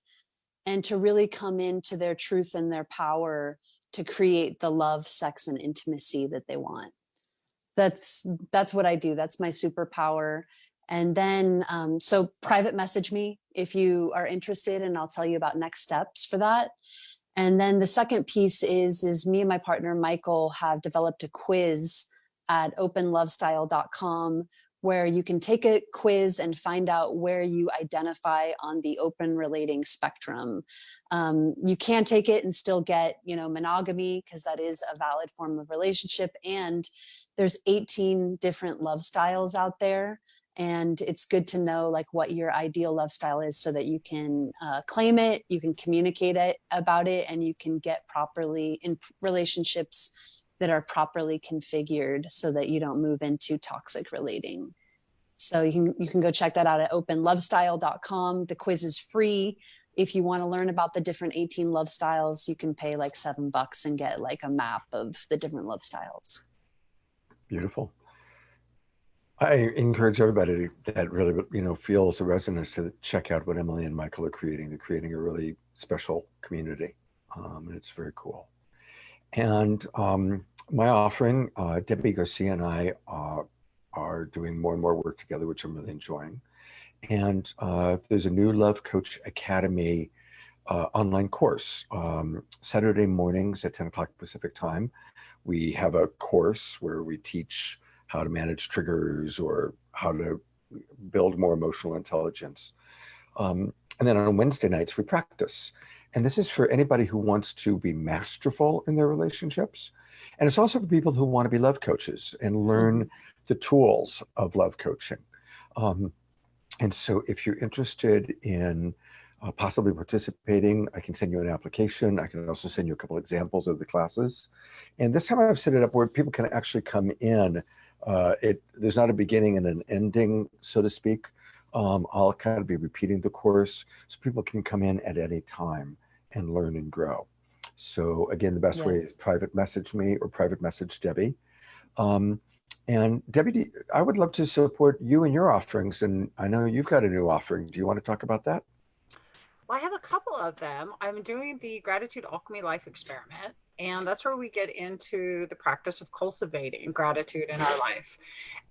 and to really come into their truth and their power to create the love, sex, and intimacy that they want. That's what I do. That's my superpower. And then, so private message me if you are interested, and I'll tell you about next steps for that. And then the second piece is me and my partner, Michael, have developed a quiz at openlovestyle.com where you can take a quiz and find out where you identify on the open relating spectrum. You can take it and still get, monogamy, because that is a valid form of relationship. And there's 18 different love styles out there. And it's good to know like what your ideal love style is so that you can claim it, you can communicate about it, and you can get properly in relationships that are properly configured so that you don't move into toxic relating. So you can go check that out at openlovestyle.com. The quiz is free. If you want to learn about the different 18 love styles, you can pay like $7 and get like a map of the different love styles. Beautiful. I encourage everybody that really, feels a resonance to check out what Emily and Michael are creating. They're creating a really special community, and it's very cool. And my offering, Debbie Garcia and I are doing more and more work together, which I'm really enjoying. And there's a new Love Coach Academy online course, Saturday mornings at 10 o'clock Pacific time. We have a course where we teach how to manage triggers or how to build more emotional intelligence. And then on Wednesday nights, we practice. And this is for anybody who wants to be masterful in their relationships. And it's also for people who want to be love coaches and learn the tools of love coaching. And so if you're interested in possibly participating, I can send you an application. I can also send you a couple examples of the classes. And this time I've set it up where people can actually come in. There's not a beginning and an ending, so to speak. I'll kind of be repeating the course so people can come in at any time and learn and grow. So again, the best way is private message me or private message Debbie. And Debbie, I would love to support you and your offerings. And I know you've got a new offering. Do you want to talk about that? Well, I have a couple of them. I'm doing the Gratitude Alchemy Life Experiment, and that's where we get into the practice of cultivating gratitude in our life.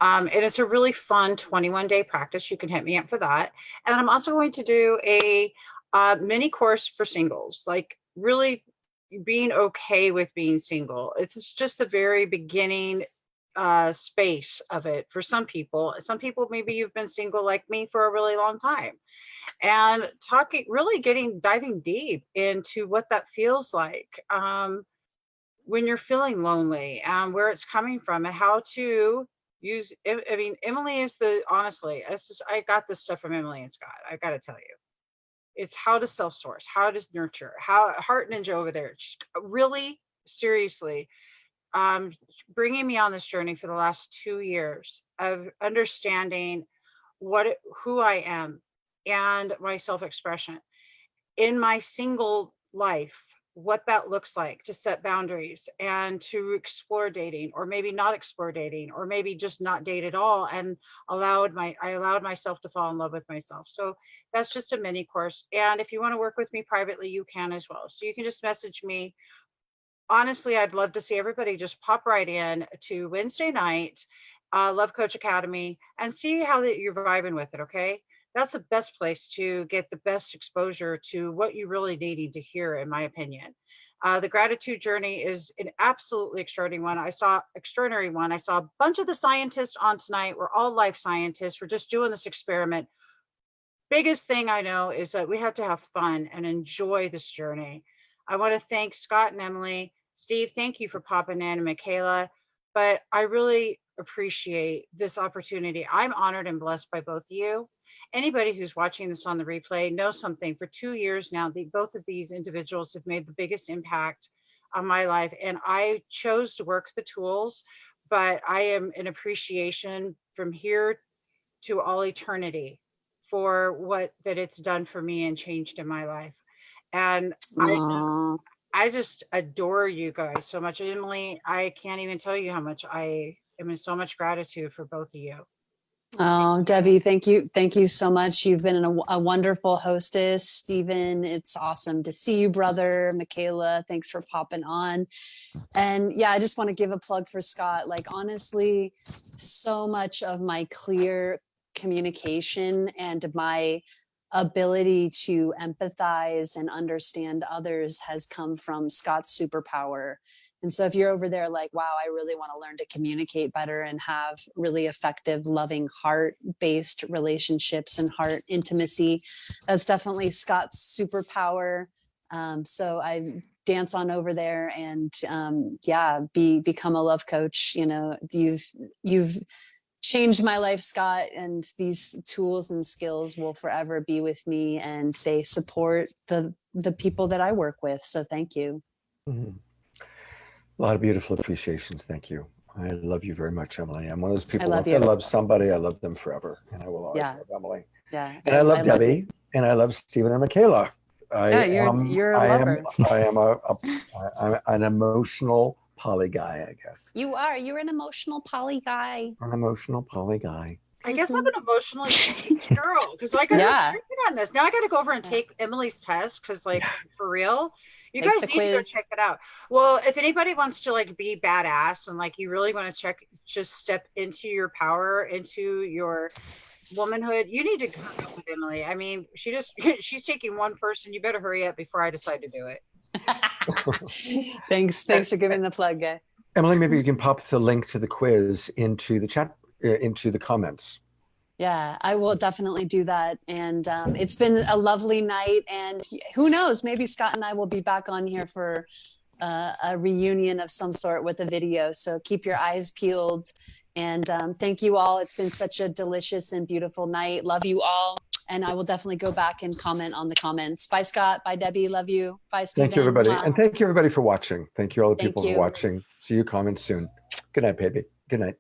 And it's a really fun 21-day practice. You can hit me up for that. And I'm also going to do a mini course for singles, like really being okay with being single. It's just the very beginning space of it for some people. Some people, maybe you've been single like me for a really long time, and diving deep into what that feels like when you're feeling lonely, and where it's coming from, and how to use. I mean, Emily is honestly, I got this stuff from Emily and Scott. I got to tell you, it's how to self-source, how to nurture, how Heart Ninja over there, really seriously, bringing me on this journey for the last 2 years of understanding who I am and my self-expression in my single life, what that looks like to set boundaries and to explore dating, or maybe not explore dating, or maybe just not date at all, and I allowed myself to fall in love with myself. So that's just a mini course. And if you want to work with me privately, you can as well. So you can just message me. Honestly, I'd love to see everybody just pop right in to Wednesday night, Love Coach Academy, and see how you're vibing with it, okay? That's the best place to get the best exposure to what you really needing to hear, in my opinion. The gratitude journey is an absolutely extraordinary one. I saw a bunch of the scientists on tonight. We're all life scientists. We're just doing this experiment. Biggest thing I know is that we have to have fun and enjoy this journey. I want to thank Scott and Emily. Steve, thank you for popping in, and Michaela. But I really appreciate this opportunity. I'm honored and blessed by both of you. Anybody who's watching this on the replay knows something. For 2 years now, both of these individuals have made the biggest impact on my life. And I chose to work the tools, but I am in appreciation from here to all eternity for what that it's done for me and changed in my life. And I just adore you guys so much. Emily, I can't even tell you how much I am in so much gratitude for both of you. Oh, Debbie, thank you. Thank you so much. You've been a wonderful hostess. Stephen, it's awesome to see you, brother. Michaela, thanks for popping on. And yeah, I just want to give a plug for Scott. Like, honestly, so much of my clear communication and my ability to empathize and understand others has come from Scott's superpower. And so if you're over there like, wow, I really want to learn to communicate better and have really effective, loving, heart-based relationships and heart intimacy, that's definitely Scott's superpower. So I dance on over there and become a love coach. You know, you've changed my life, Scott, and these tools and skills will forever be with me, and they support the people that I work with. So thank you. Mm-hmm. A lot of beautiful appreciations. Thank you. I love you very much, Emily. I'm one of those people, once I love somebody, I love them forever. And I will always love Emily. Yeah. And I love Debbie, and I love Stephen and Michaela. You're a lover. I am an emotional poly guy, I guess. You are. You're an emotional poly guy. An emotional poly guy. I guess I'm an emotionally engaged girl, because I got to check on this. Now I got to go over and take Emily's test, because for real, you guys need to go check it out. Well, if anybody wants to like be badass and like you really want to just step into your power, into your womanhood, you need to hook up with Emily. I mean, she's taking one person. You better hurry up before I decide to do it. Thanks for giving the plug, guy. Emily, maybe you can pop the link to the quiz into the chat, into the comments. Yeah, I will definitely do that. And it's been a lovely night. And who knows, maybe Scott and I will be back on here for a reunion of some sort with a video. So keep your eyes peeled. And thank you all. It's been such a delicious and beautiful night. Love you all. And I will definitely go back and comment on the comments. Bye, Scott. Bye, Debbie. Love you. Bye, Stephen. Thank you, everybody. Mwah. And thank you, everybody, for watching. Thank you, all the Thank people who you. are watching. See you comments soon. Good night, baby. Good night.